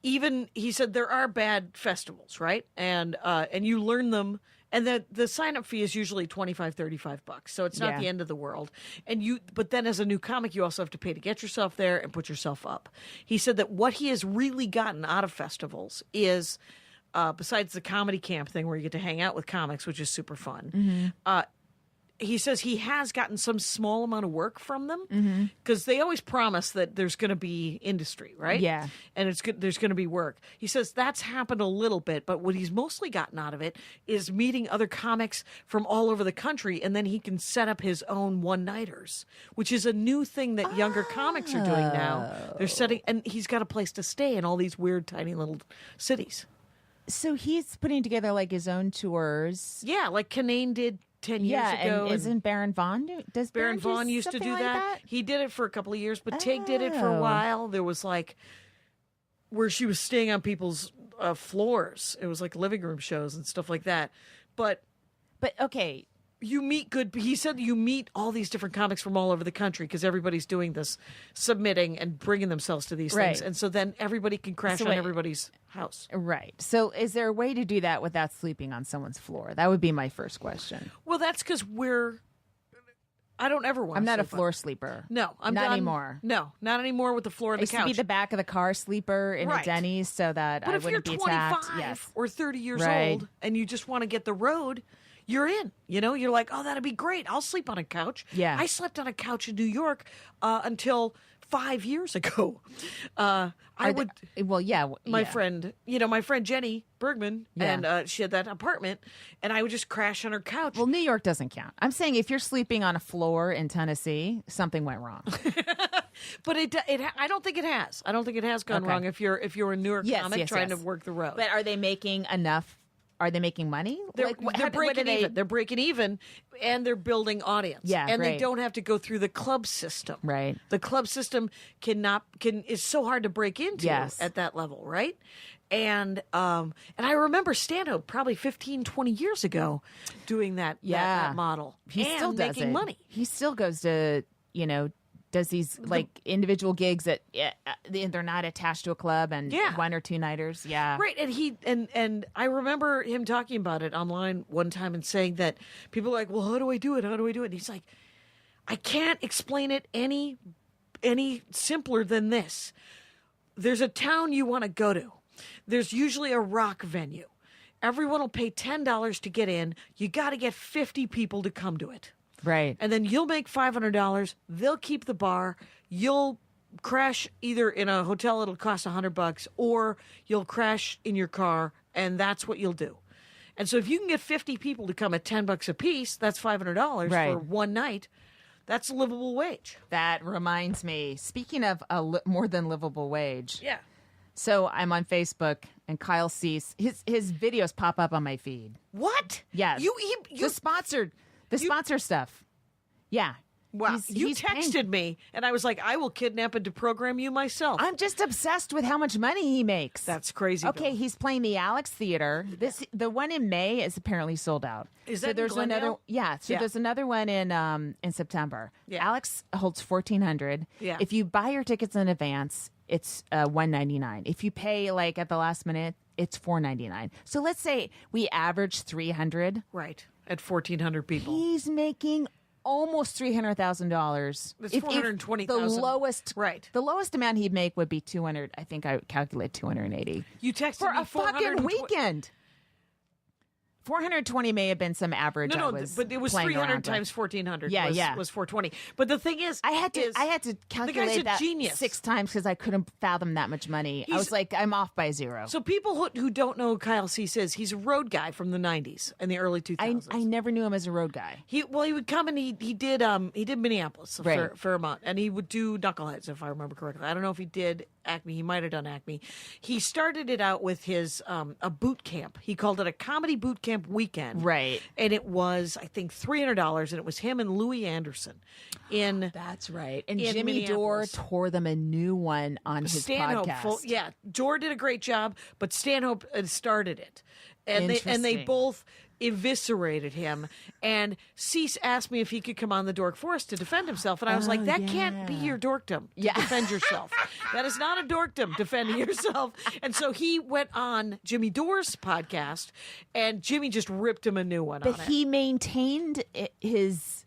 he said there are bad festivals, right? And you learn them, and the sign up fee is usually $25, $35, so it's not Yeah. the end of the world. But then as a new comic, you also have to pay to get yourself there and put yourself up. He said that what he has really gotten out of festivals is, besides the comedy camp thing where you get to hang out with comics, which is super fun. He says he has gotten some small amount of work from them because they always promise that there's going to be industry, right? Yeah. And there's going to be work. He says that's happened a little bit, but what he's mostly gotten out of it is meeting other comics from all over the country, and then he can set up his own one-nighters, which is a new thing that younger comics are doing now. They're setting, and he's got a place to stay in all these weird, tiny little cities. So he's putting together like his own tours. Yeah, like Kanane did 10 years ago. And isn't Baron Vaughn does Baron do Vaughn used to something do like that. He did it for a couple of years, but Tig did it for a Oh. while. There was like where she was staying on people's floors. It was like living room shows and stuff like that. But But okay, you meet he said you meet all these different comics from all over the country because everybody's doing this, submitting and bringing themselves to these things. Right. And so then everybody can crash So on wait. everybody's house. right. So is there a way to do that without sleeping on someone's floor? That would be my first question. Well, that's because I don't ever want I'm to not a sleep on- floor sleeper. No, I'm not done. anymore. No, not anymore with the floor I and the used to couch. be the back of the car sleeper in Right. a Denny's so that But I if you're wouldn't be 25 attacked. Yes. or 30 years Right. old and you just want to get the road, you're in. You know, you're like, oh, that'd be great. I'll sleep on a couch. Yeah. I slept on a couch in New York until 5 years ago. Well, yeah. My friend Jenny Bergman, Yeah. and she had that apartment, and I would just crash on her couch. Well, New York doesn't count. I'm saying if you're sleeping on a floor in Tennessee, something went wrong. But I don't think it has. I don't think it has gone Okay. wrong if you're a newer Yes, comic yes, trying yes. to work the road. But are they making enough are they making money? They're what breaking do they- even. They're breaking even, and they're building audience. Yeah, and they right. don't have to go through the club system. Right. The club system is so hard to break into Yes. at that level, right? And I remember Stanhope probably 15, 20 years ago doing that that model. He and still does making it. money. He still goes to, does these like individual gigs that they're not attached to a club and Yeah. one or two nighters. Yeah. Right, and he and I remember him talking about it online one time and saying that people are like, "Well, how do I do it? How do I do it?" And he's like, "I can't explain it any simpler than this. There's a town you want to go to. There's usually a rock venue. Everyone will pay $10 to get in. You got to get 50 people to come to it." Right. And then you'll make $500. They'll keep the bar. You'll crash either in a hotel, it'll cost $100, or you'll crash in your car, and that's what you'll do. And so if you can get 50 people to come at $10 a piece, that's $500 Right. for one night. That's a livable wage. That reminds me, speaking of more than livable wage. Yeah. So I'm on Facebook and Kyle Cease, his videos pop up on my feed. What? Yeah. You the sponsor stuff. Yeah. wow. You he's paying- texted me, and I was like, I will kidnap and deprogram you myself. I'm just obsessed with how much money he makes. That's crazy. Okay, Bill. he's playing the Alex Theater. The one in May is apparently sold out. Is so that in there's another Glendale? yeah, so Yeah. there's another one in September. Yeah. Alex holds 1,400. Yeah. If you buy your tickets in advance, it's $199. If you pay like at the last minute, it's $499. So let's say we average 300. Right. At 1,400 people. He's making almost $300,000. That's If 420,000. The lowest, Right. The lowest amount he'd make would be 200. I think I calculate 280 You texted for me a fucking 420 weekend. 420 may have been some average. No, I was but it was playing 300 around with. times 1,400. Yeah, was, yeah. was 420. But the thing is, I had to the calculate guy's a that genius. 6 times because I couldn't fathom that much money. I He's- was like, I'm off by zero. So people who don't know who Kyle Cease is, he's a road guy from the 90s and the early 2000s. I never knew him as a road guy. He would come and he did Minneapolis a Right. fair amount, and he would do Knuckleheads if I remember correctly. I don't know if he did Acme. He might have done Acme. He started it out with his a boot camp. He called it a comedy boot camp weekend. Right. And it was, I think, $300, and it was him and Louis Anderson in That's right. And in Jimmy Dore Minneapolis. tore them a new one on his Stanhope. podcast. Dore did a great job, but Stanhope started it, and they Interesting. both eviscerated him. And Cease asked me if he could come on the Dork Force to defend himself, and I was like, "That can't be yeah. your dorkdom to Yeah. defend yourself. That is not a dorkdom defending yourself." And so he went on Jimmy Dore's podcast, and Jimmy just ripped him a new one. But on he maintained his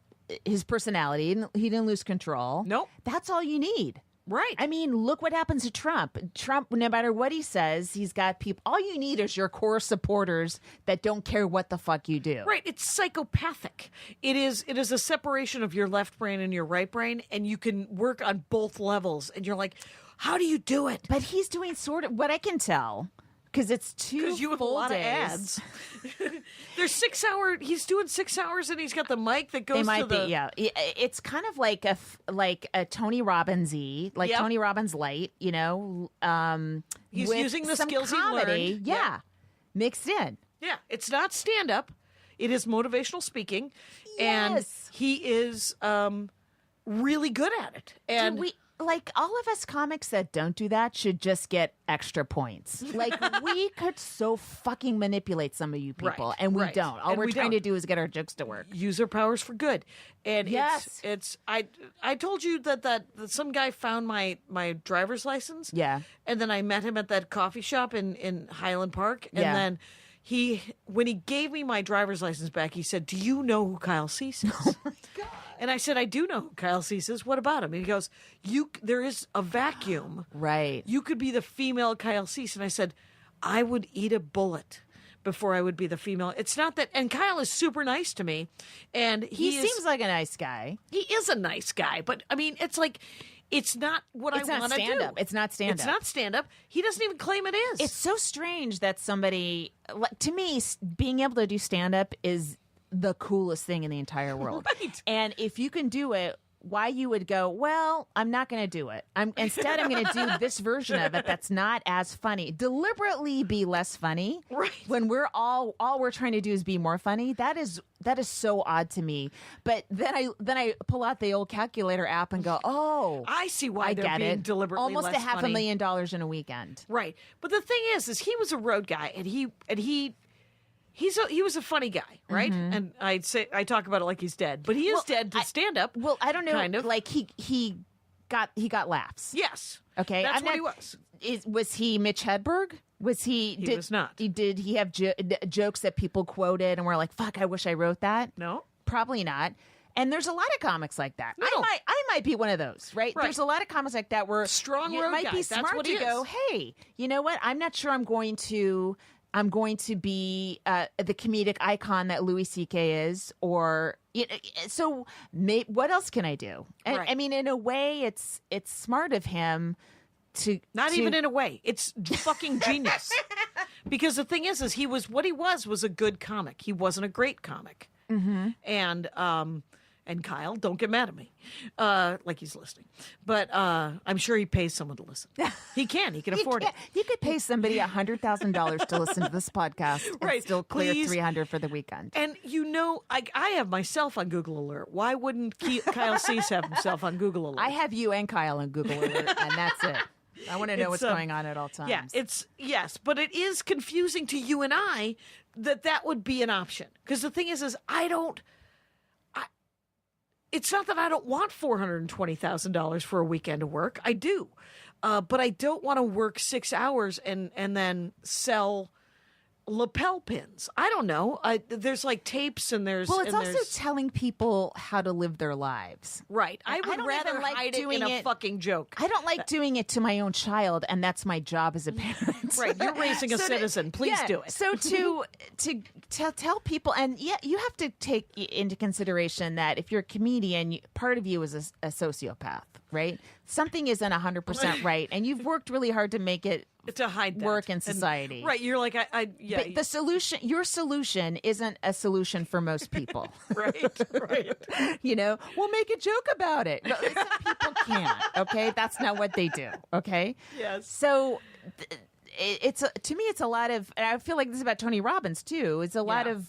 personality. He didn't lose control. Nope. That's all you need. Right. I mean, look what happens to Trump. Trump, no matter what he says, he's got people. All you need is your core supporters that don't care what the fuck you do. Right, it's psychopathic. It is a separation of your left brain and your right brain, and you can work on both levels. And you're like, how do you do it? But he's doing sort of what I can tell, because it's two Because you have a full lot days. of ads. There's 6 hour. He's doing 6 hours, and he's got the mic that goes They to might the. be, yeah. It's kind of like a Tony Robbins-y, like Yep. Tony Robbins light, He's with using the some skills he comedy, learned. yeah, mixed in. Yeah, it's not stand up. It is motivational speaking, and Yes. he is really good at it. And Do we, like, all of us comics that don't do that should just get extra points. Like, we could so fucking manipulate some of you people, Right, and we right. don't. All And we're we trying don't. to do is get our jokes to work. use their powers for good. And Yes. it's I told you that some guy found my driver's license. Yeah. And then I met him at that coffee shop in Highland Park. And Yeah. then when he gave me my driver's license back, he said, "Do you know who Kyle Cease is?" Oh my God. And I said, "I do know who Kyle Cease is. What about him?" And he goes, there is a vacuum. Right. You could be the female Kyle Cease. And I said, I would eat a bullet before I would be the female. It's not that, and Kyle is super nice to me, and He is, seems like a nice guy. he is a nice guy, but I mean, it's like, it's not what It's I not want to do. stand-up. It's not stand-up. It's not stand up. He doesn't even claim it is. It's so strange that somebody, like, to me, being able to do stand up is the coolest thing in the entire world. Right. And if you can do it why you would go, well, I'm not going to do it. Instead I'm going to do this version of it that's not as funny. Deliberately be less funny. Right. When we're all we're trying to do is be more funny. That is so odd to me. But then I pull out the old calculator app and go, oh, I see why I they're get being it. deliberately Almost less funny. $500,000 in a weekend. Right. But the thing is he was a road guy, and he was a funny guy, right? And I talk about it like he's dead, but he is dead to stand up. Well, I don't know. Kind of. Like he got laughs. Yes. Okay, That's I'm what not- he was. Was he Mitch Hedberg? Was he? He was not. Did he have jokes that people quoted and were like, "Fuck, I wish I wrote that"? No. Probably not. And there's a lot of comics like that. No. I might be one of those, right? Right. There's a lot of comics like that where Strong it road might be guys. That's smart what to he go, is. hey, you know what? I'm not sure I'm going to be the comedic icon that Louis C.K. is, or so. What else can I do? And Right. I mean, in a way, it's smart of him to Not to- even in a way. It's fucking genius. Because the thing is he was what he was a good comic. He wasn't a great comic. Mm-hmm. And Kyle, don't get mad at me, like he's listening. But I'm sure he pays someone to listen. He can afford it. You could pay somebody $100,000 to listen to this podcast and Right. still clear Please. $300 for the weekend. And I have myself on Google Alert. Why wouldn't Kyle Cease have himself on Google Alert? I have you and Kyle on Google Alert, and that's it. I want to know It's, what's going on at all times. Yeah, but it is confusing to you and I that would be an option. Because the thing is it's not that I don't want $420,000 for a weekend of work. I do. But I don't want to work 6 hours and then sell lapel pins. I don't know. There's like tapes and there's... Well, it's and also there's- telling people how to live their lives. Right. I I would don't rather even like hide it doing in a it- fucking joke. I don't like doing it to my own child, and that's my job as a parent. Right. You're raising a So to- citizzen. Please yeah, do it. So to tell people, and you have to take into consideration that if you're a comedian, part of you is a sociopath, right? Something isn't 100% right, and you've worked really hard to make it To hide that. work in And- society. right. You're like, yeah. But your solution isn't a solution for most people. right. We'll make a joke about it. No, some people can't. Okay, that's not what they do. Okay. Yes. So to me, it's a lot of. And I feel like this is about Tony Robbins too. It's a lot Yeah. of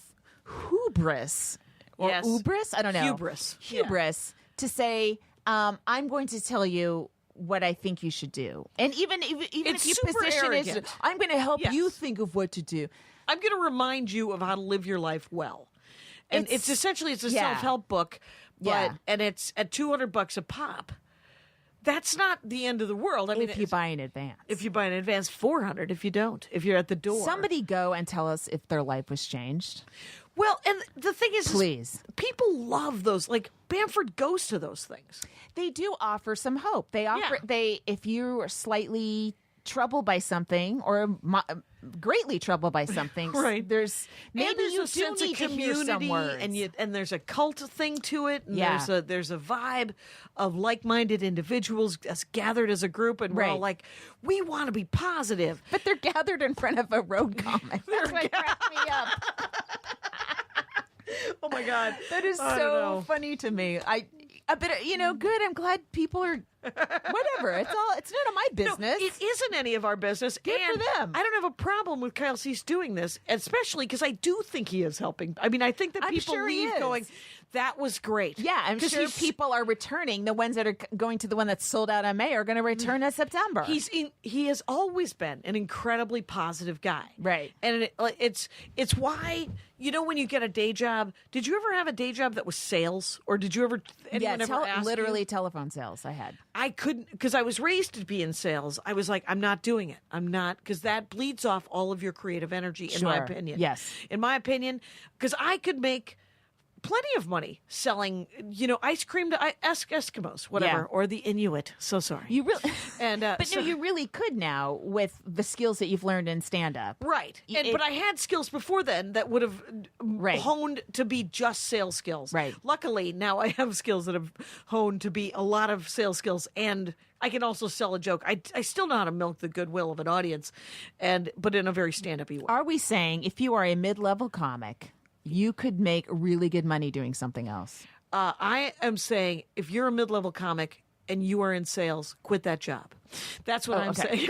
hubris or Yes. hubris. I don't know. Hubris. Yeah. To say, I'm going to tell you what I think you should do, and even It's if your super position is, arrogant. I'm going to help Yes. you think of what to do. I'm going to remind you of how to live your life well. And it's essentially a self-help book, Yeah. and it's at $200 a pop. That's not the end of the world. I mean, If you buy in advance. if you buy in advance, $400. If you don't, if you're at the door, Somebody go and tell us if their life was changed. Well, and the thing is, Please. people love those. Like Bamford goes to those things. They do offer some hope. They offer if you are slightly troubled by something or greatly troubled by something, Right. there's maybe and there's you a do sense need of to hear some community, words. and there's a cult thing to it. And Yeah. there's a vibe of like-minded individuals as gathered as a group, and we're all Right. like, we want to be positive. But they're gathered in front of a road comic. That's what cracked me up. Oh my God, That is I don't so know. funny to me. Good. I'm glad people are whatever. It's none of my business. No, it isn't any of our business. Good for and them. I don't have a problem with Kyle Cease doing this, especially because I do think he is helping. I mean, I think that I'm people sure he leave is. going, "That was great." Yeah, I'm 'Cause sure he's- people are returning. The ones that are going to the one that's sold out in May are going to return in September. He has always been an incredibly positive guy, Right. And it's why when you get a day job. Did you ever have a day job that was sales, or did you ever? Anyone ever ask literally you? telephone sales. I had. I couldn't, because I was raised to be in sales. I was like, I'm not doing it. I'm not, because that bleeds off all of your creative energy, in my Sure. opinion. Yes. In my opinion, because I could make plenty of money selling, ice cream to Eskimos, whatever, Yeah. or the Inuit. So sorry. You really, And, but so- no, you really could now with the skills that you've learned in stand up. Right. But I had skills before then that would have Right. honed to be just sales skills. Right. Luckily, now I have skills that have honed to be a lot of sales skills, and I can also sell a joke. I still know how to milk the goodwill of an audience, but in a very stand-up-y way. Are we saying if you are a mid-level comic, you could make really good money doing something else? I am saying if you're a mid-level comic and you are in sales, quit that job. That's what I'm saying.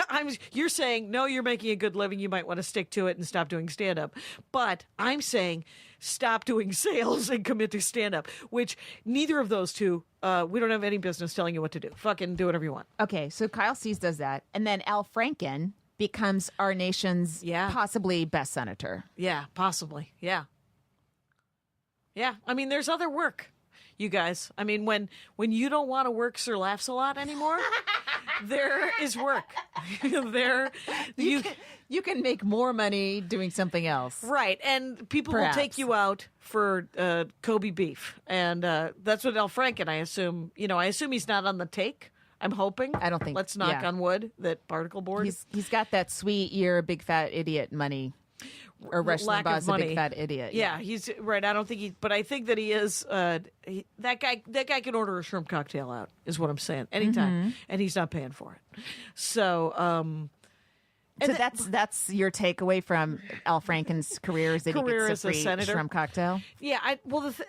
You're saying, no, you're making a good living. You might want to stick to it and stop doing stand-up. But I'm saying stop doing sales and commit to stand-up, which neither of those two, we don't have any business telling you what to do. Fucking do whatever you want. Okay, so Kyle Cease does that. And then Al Franken becomes our nation's possibly best senator. Yeah, possibly. Yeah. Yeah. I mean, there's other work, you guys. I mean, when you don't want to work Sir Laughs a lot anymore, there is work. You can make more money doing something else. Right. And people Perhaps. will take you out for Kobe beef. And that's what Al Franken, I assume, I assume he's not on the take. I'm hoping. I don't think. Let's knock on wood that particle board. He's got that sweet "you're a big fat idiot" money, or Rush lack of Limbaugh's a money. big fat idiot. Yeah, he's right. I don't think but I think that he is. That guy can order a shrimp cocktail out. Is what I'm saying. Anytime, and he's not paying for it. So, So that's your takeaway from Al Franken's career is that he Career gets a as a free senator. shrimp cocktail? yeah.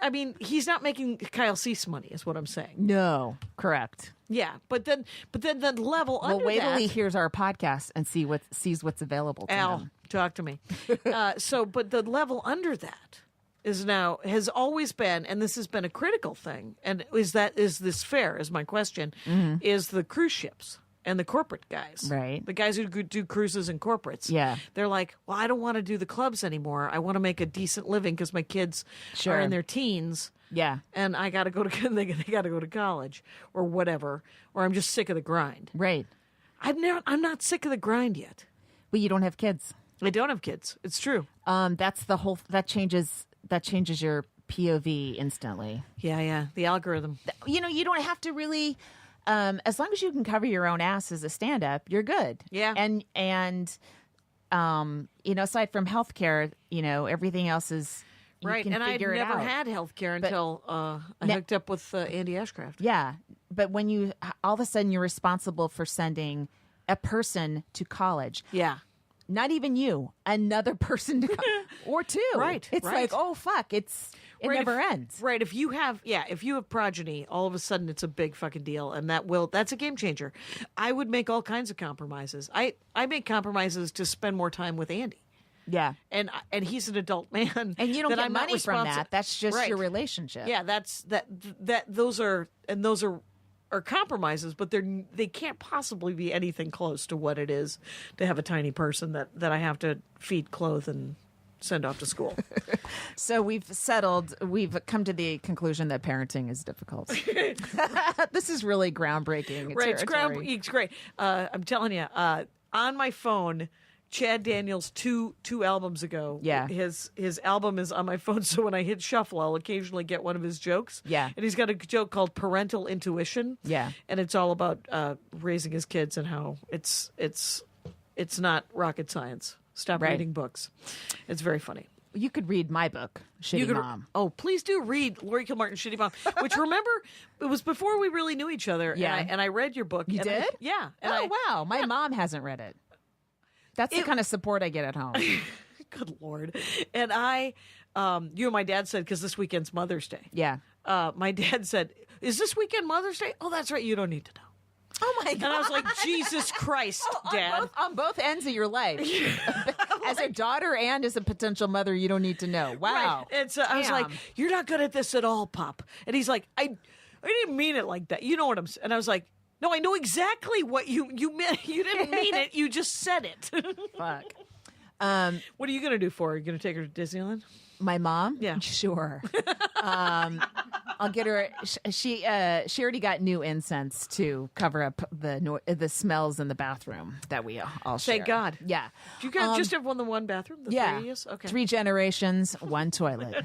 I mean, he's not making Kyle Cease money. Is what I'm saying. No, correct. Yeah, but then the level Well, under wait till that. he hears our podcast and sees what's available to Al, him. talk to me. But the level under that has always been, and this has been a critical thing. And is this fair? Is my question. Is the cruise ships and the corporate guys, Right. The guys who do cruises and corporates. Yeah. They're like, well, I don't want to do the clubs anymore. I want to make a decent living because my kids are in their teens. Yeah, And I got to go to they got to go to college or whatever, or I'm just sick of the grind. right. I'm not sick of the grind yet. But you don't have kids. I don't have kids. It's true. That's the whole. That changes your POV instantly. Yeah. The algorithm. You don't have to really. As long as you can cover your own ass as a stand-up, you're good. Yeah. And aside from healthcare, everything else is. You Right, can and I had figure it never out. had health care until I hooked up with Andy Ashcraft. Yeah, but when you all of a sudden you're responsible for sending a person to college, Yeah. not even you, another person to or two. Right, It's right. like, oh fuck, it Right, never if- ends. Right, if you have progeny, all of a sudden it's a big fucking deal, and that's a game changer. I would make all kinds of compromises. I make compromises to spend more time with Andy. Yeah, And he's an adult man, and you don't that get I'm not money from responsi- that. That's just Right. your relationship. Yeah, those are compromises, but they can't possibly be anything close to what it is to have a tiny person that I have to feed, clothe, and send off to school. So we've come to the conclusion that parenting is difficult. This is really groundbreaking. Right, territory. it's great. I'm telling you, on my phone, Chad Daniels two albums ago. Yeah. his album is on my phone, so when I hit shuffle, I'll occasionally get one of his jokes. Yeah. And he's got a joke called Parental Intuition. Yeah. And it's all about raising his kids and how it's not rocket science. Stop Right. reading books. It's very funny. You could read my book, Shitty Mom. Oh, please do read Lori Kilmartin's Shitty Mom, which, remember, it was before we really knew each other. Yeah. And I read your book. You and did? Yeah. And Oh wow, my mom hasn't read it. That's the kind of support I get at home. Good Lord. And you and my dad said, because this weekend's Mother's Day. Yeah. My dad said, is this weekend Mother's Day? Oh, that's right. You don't need to know. Oh my god. And I was like, Jesus Christ, Dad. On both ends of your life, as a daughter and as a potential mother, you don't need to know. Wow. Right. And so I was like, you're not good at this at all, Pop. And he's like, I didn't mean it like that. You know what I'm saying? And I was like, no, I know exactly what you meant. You didn't mean it. You just said it. Fuck. What are you going to do for her? Are you going to take her to Disneyland? My mom? Yeah. Sure. I'll get her. She already got new incense to cover up the smells in the bathroom that we all share. Thank God. Yeah. Do you guys just have one bathroom? The Yeah. three of you? Okay. 3 generations, 1 toilet.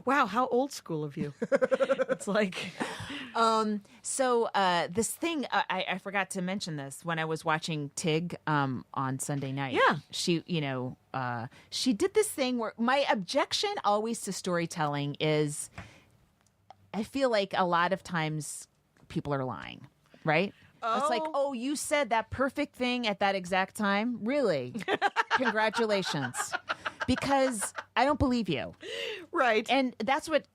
Wow, how old school of you. It's like... So this thing, I forgot to mention this when I was watching Tig on Sunday night. Yeah. She, she did this thing where my objection always to storytelling is I feel like a lot of times people are lying, right? It's like, oh, you said that perfect thing at that exact time? Really? Congratulations. Because I don't believe you. Right. And that's what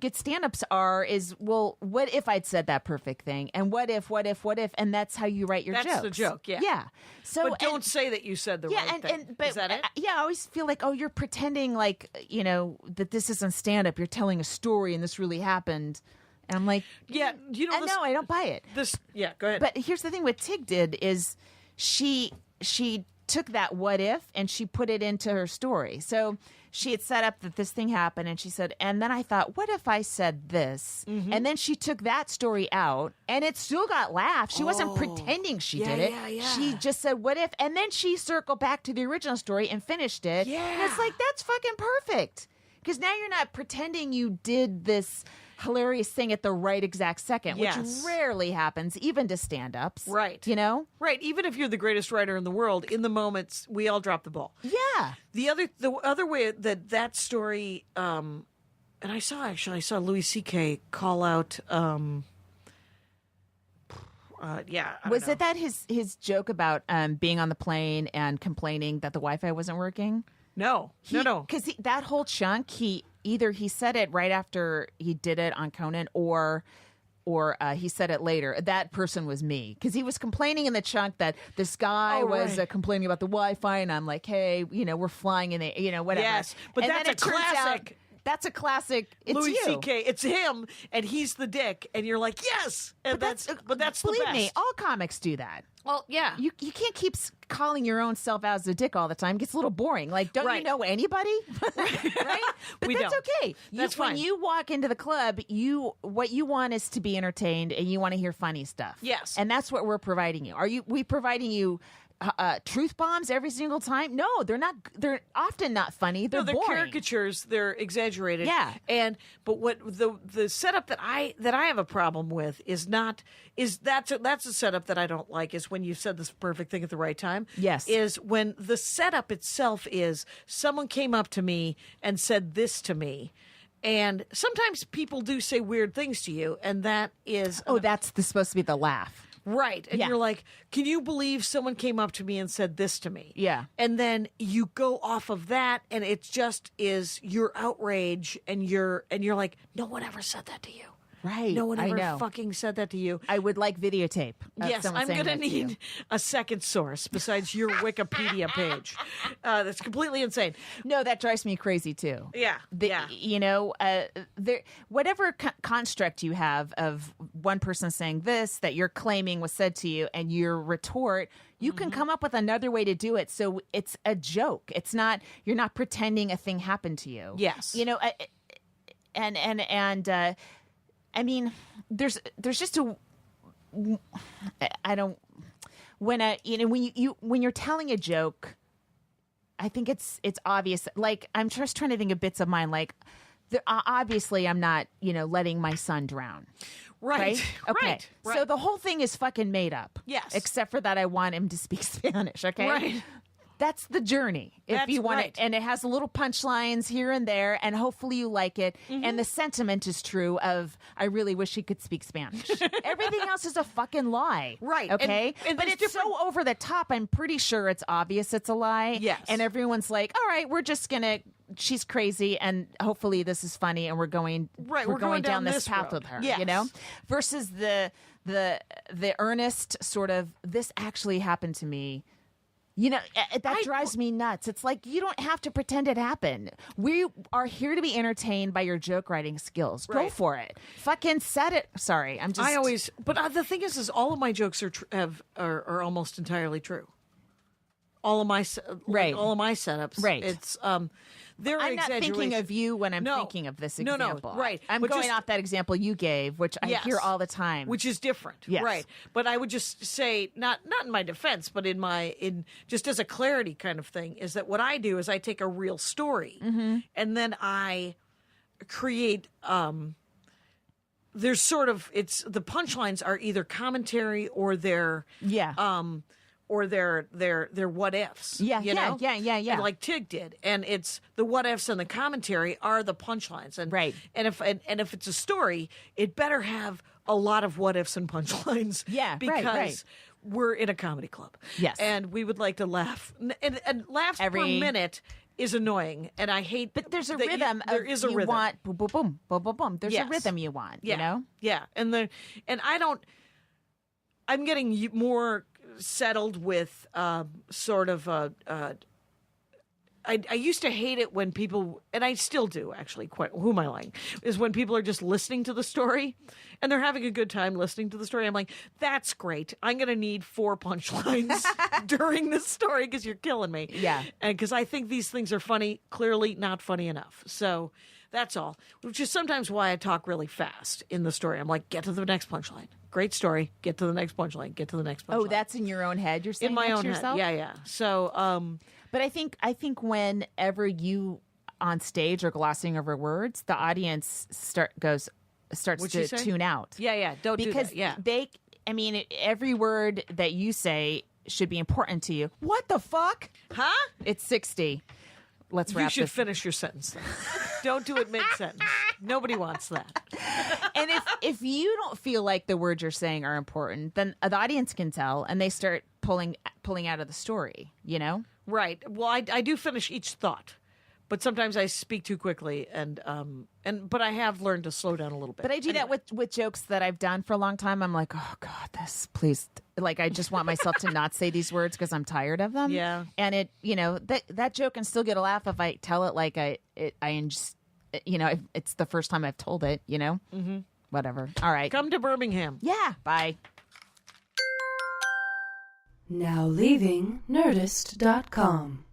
good stand-ups are, is, well, what if I'd said that perfect thing? And what if, and that's how you write your jokes. That's the joke, yeah. Yeah. So But don't say that you said the right thing. But Is that it? Yeah, I always feel like, oh, you're pretending like, that this isn't stand-up. You're telling a story and this really happened. And I'm like, Yeah, no, I don't buy it. Yeah, go ahead. But here's the thing: what Tig did is she took that what if and she put it into her story. So she had set up that this thing happened, and she said, and then I thought, what if I said this? Mm-hmm. And then she took that story out, and it still got laughs. She wasn't pretending she did it. yeah. She just said, what if? And then she circled back to the original story and finished it. Yeah. And it's like, that's fucking perfect. Because now you're not pretending you did this hilarious thing at the right exact second, which Yes. rarely happens, even to stand-ups. Right. Right. Even if you're the greatest writer in the world, in the moments, we all drop the ball. Yeah. The other way that story, and I saw Louis C.K. call out, Was it that his joke about being on the plane and complaining that the Wi-Fi wasn't working? No. Because that whole chunk, he said it right after he did it on Conan, or he said it later. That person was me, because he was complaining in the chunk that this guy was right. complaining about the Wi-Fi, and I'm like, hey, we're flying in the, whatever. Yes, but And that's then a it turns out classic. That's a classic. It's Louis you. C.K. It's him, and he's the dick, and you're like, yes, and that's the believe best. me, all comics do that. Well, yeah, You can't keep calling your own self as a dick all the time. It gets a little boring. Like, don't you Right. know anybody? Right? But We that's don't. okay. That's When fine. you walk into the club, what you want is to be entertained, and you want to hear funny stuff. Yes. And that's what we're providing you. We providing you truth bombs every single time? No, they're not. They're often not funny. They're they're boring. caricatures. They're exaggerated. Yeah. But what the setup that I have a problem with is that's a setup that I don't like, is when you said this perfect thing at the right time. Yes. Is when the setup itself is someone came up to me and said this to me. And sometimes people do say weird things to you, and that is That's supposed to be the laugh. right. And Yeah. you're like, can you believe someone came up to me and said this to me? Yeah. And then you go off of that, and it just is your outrage, and you're like, no one ever said that to you. Right. No one I ever know. fucking said that to you. I would like videotape. Of Yes, someone I'm saying going to that to you. need a second source besides your Wikipedia page. That's completely insane. No, that drives me crazy too. Yeah, yeah. Whatever construct you have of one person saying this that you're claiming was said to you, and your retort, you can come up with another way to do it. So it's a joke. It's not. You're not pretending a thing happened to you. Yes. I mean, there's just a. I don't. When you're telling a joke, I think it's obvious. Like, I'm just trying to think of bits of mine. Like, obviously, I'm not letting my son drown. Right. Okay. Right. So the whole thing is fucking made up. Yes. Except for that, I want him to speak Spanish. Okay. Right. That's the journey. If That's you want right. it, and it has little punchlines here and there, and hopefully you like it. Mm-hmm. And the sentiment is true of, I really wish he could speak Spanish. Everything else is a fucking lie. Right. Okay. And but there's it's different- so over the top. I'm pretty sure it's obvious it's a lie. Yes. And everyone's like, all right, we're just gonna. She's crazy, and hopefully this is funny, and we're going Right, we're going down this this path road. with her. Yes. Versus the earnest sort of, this actually happened to me. That drives me nuts. It's like, you don't have to pretend it happened. We are here to be entertained by your joke writing skills. Go Right. for it. Fucking said it. Sorry, I'm just. But the thing is all of my jokes are almost entirely true. All of my Right. all of my setups. Right. It's there are I'm not thinking exaggerations. of you when I'm No. thinking of this No, example. right. I'm But going just- off that example you gave, which I Yes. hear all the time. Which is different, Yes. right? But I would just say, not in my defense, but in just as a clarity kind of thing, is that what I do is I take a real story and then I create. There's sort of the punchlines are either commentary or they're or their what ifs. Yeah, you know? yeah. And like Tig did, and it's the what ifs and the commentary are the punchlines, and Right. And if it's a story, it better have a lot of what ifs and punchlines. Yeah, because right. we're in a comedy club. Yes. and we would like to laugh, and laughs per Every- minute is annoying, and I hate. But there's a that rhythm. There is a you rhythm. want boom, boom, boom, boom, boom, boom. There's Yes. a rhythm you want. Yeah. You know. Yeah, and I don't. I'm getting more settled with sort of I used to hate it when people, and I still do actually, quite, who am I lying, is when people are just listening to the story and they're having a good time listening to the story. I'm like, that's great. I'm going to need 4 punchlines during this story because you're killing me. Yeah. And because I think these things are funny, clearly not funny enough. So that's all, which is sometimes why I talk really fast in the story. I'm like, get to the next punchline. Great story. Get to the next punchline. Get to the next punchline. Oh, that's in your own head. You're saying in my that own to yourself? head. Yeah, yeah. So, But I think whenever you on stage are glossing over words, the audience starts What'd you to say? tune out. yeah. Don't Because do that. Yeah. they, I mean, every word that you say should be important to you. What the fuck? Huh? It's 60. Let's You wrap should this. finish your sentence then. Don't do it mid-sentence. Nobody wants that. And if you don't feel like the words you're saying are important, then the audience can tell, and they start pulling out of the story. You know. Right. Well, I do finish each thought, but sometimes I speak too quickly, but I have learned to slow down a little bit. But I do that with jokes that I've done for a long time. I'm like, oh God, this, please. Like, I just want myself to not say these words because I'm tired of them. Yeah. And that joke can still get a laugh if I tell it like it's the first time I've told it, Mm-hmm. Whatever. All right. Come to Birmingham. Yeah. Bye. Now leaving Nerdist.com.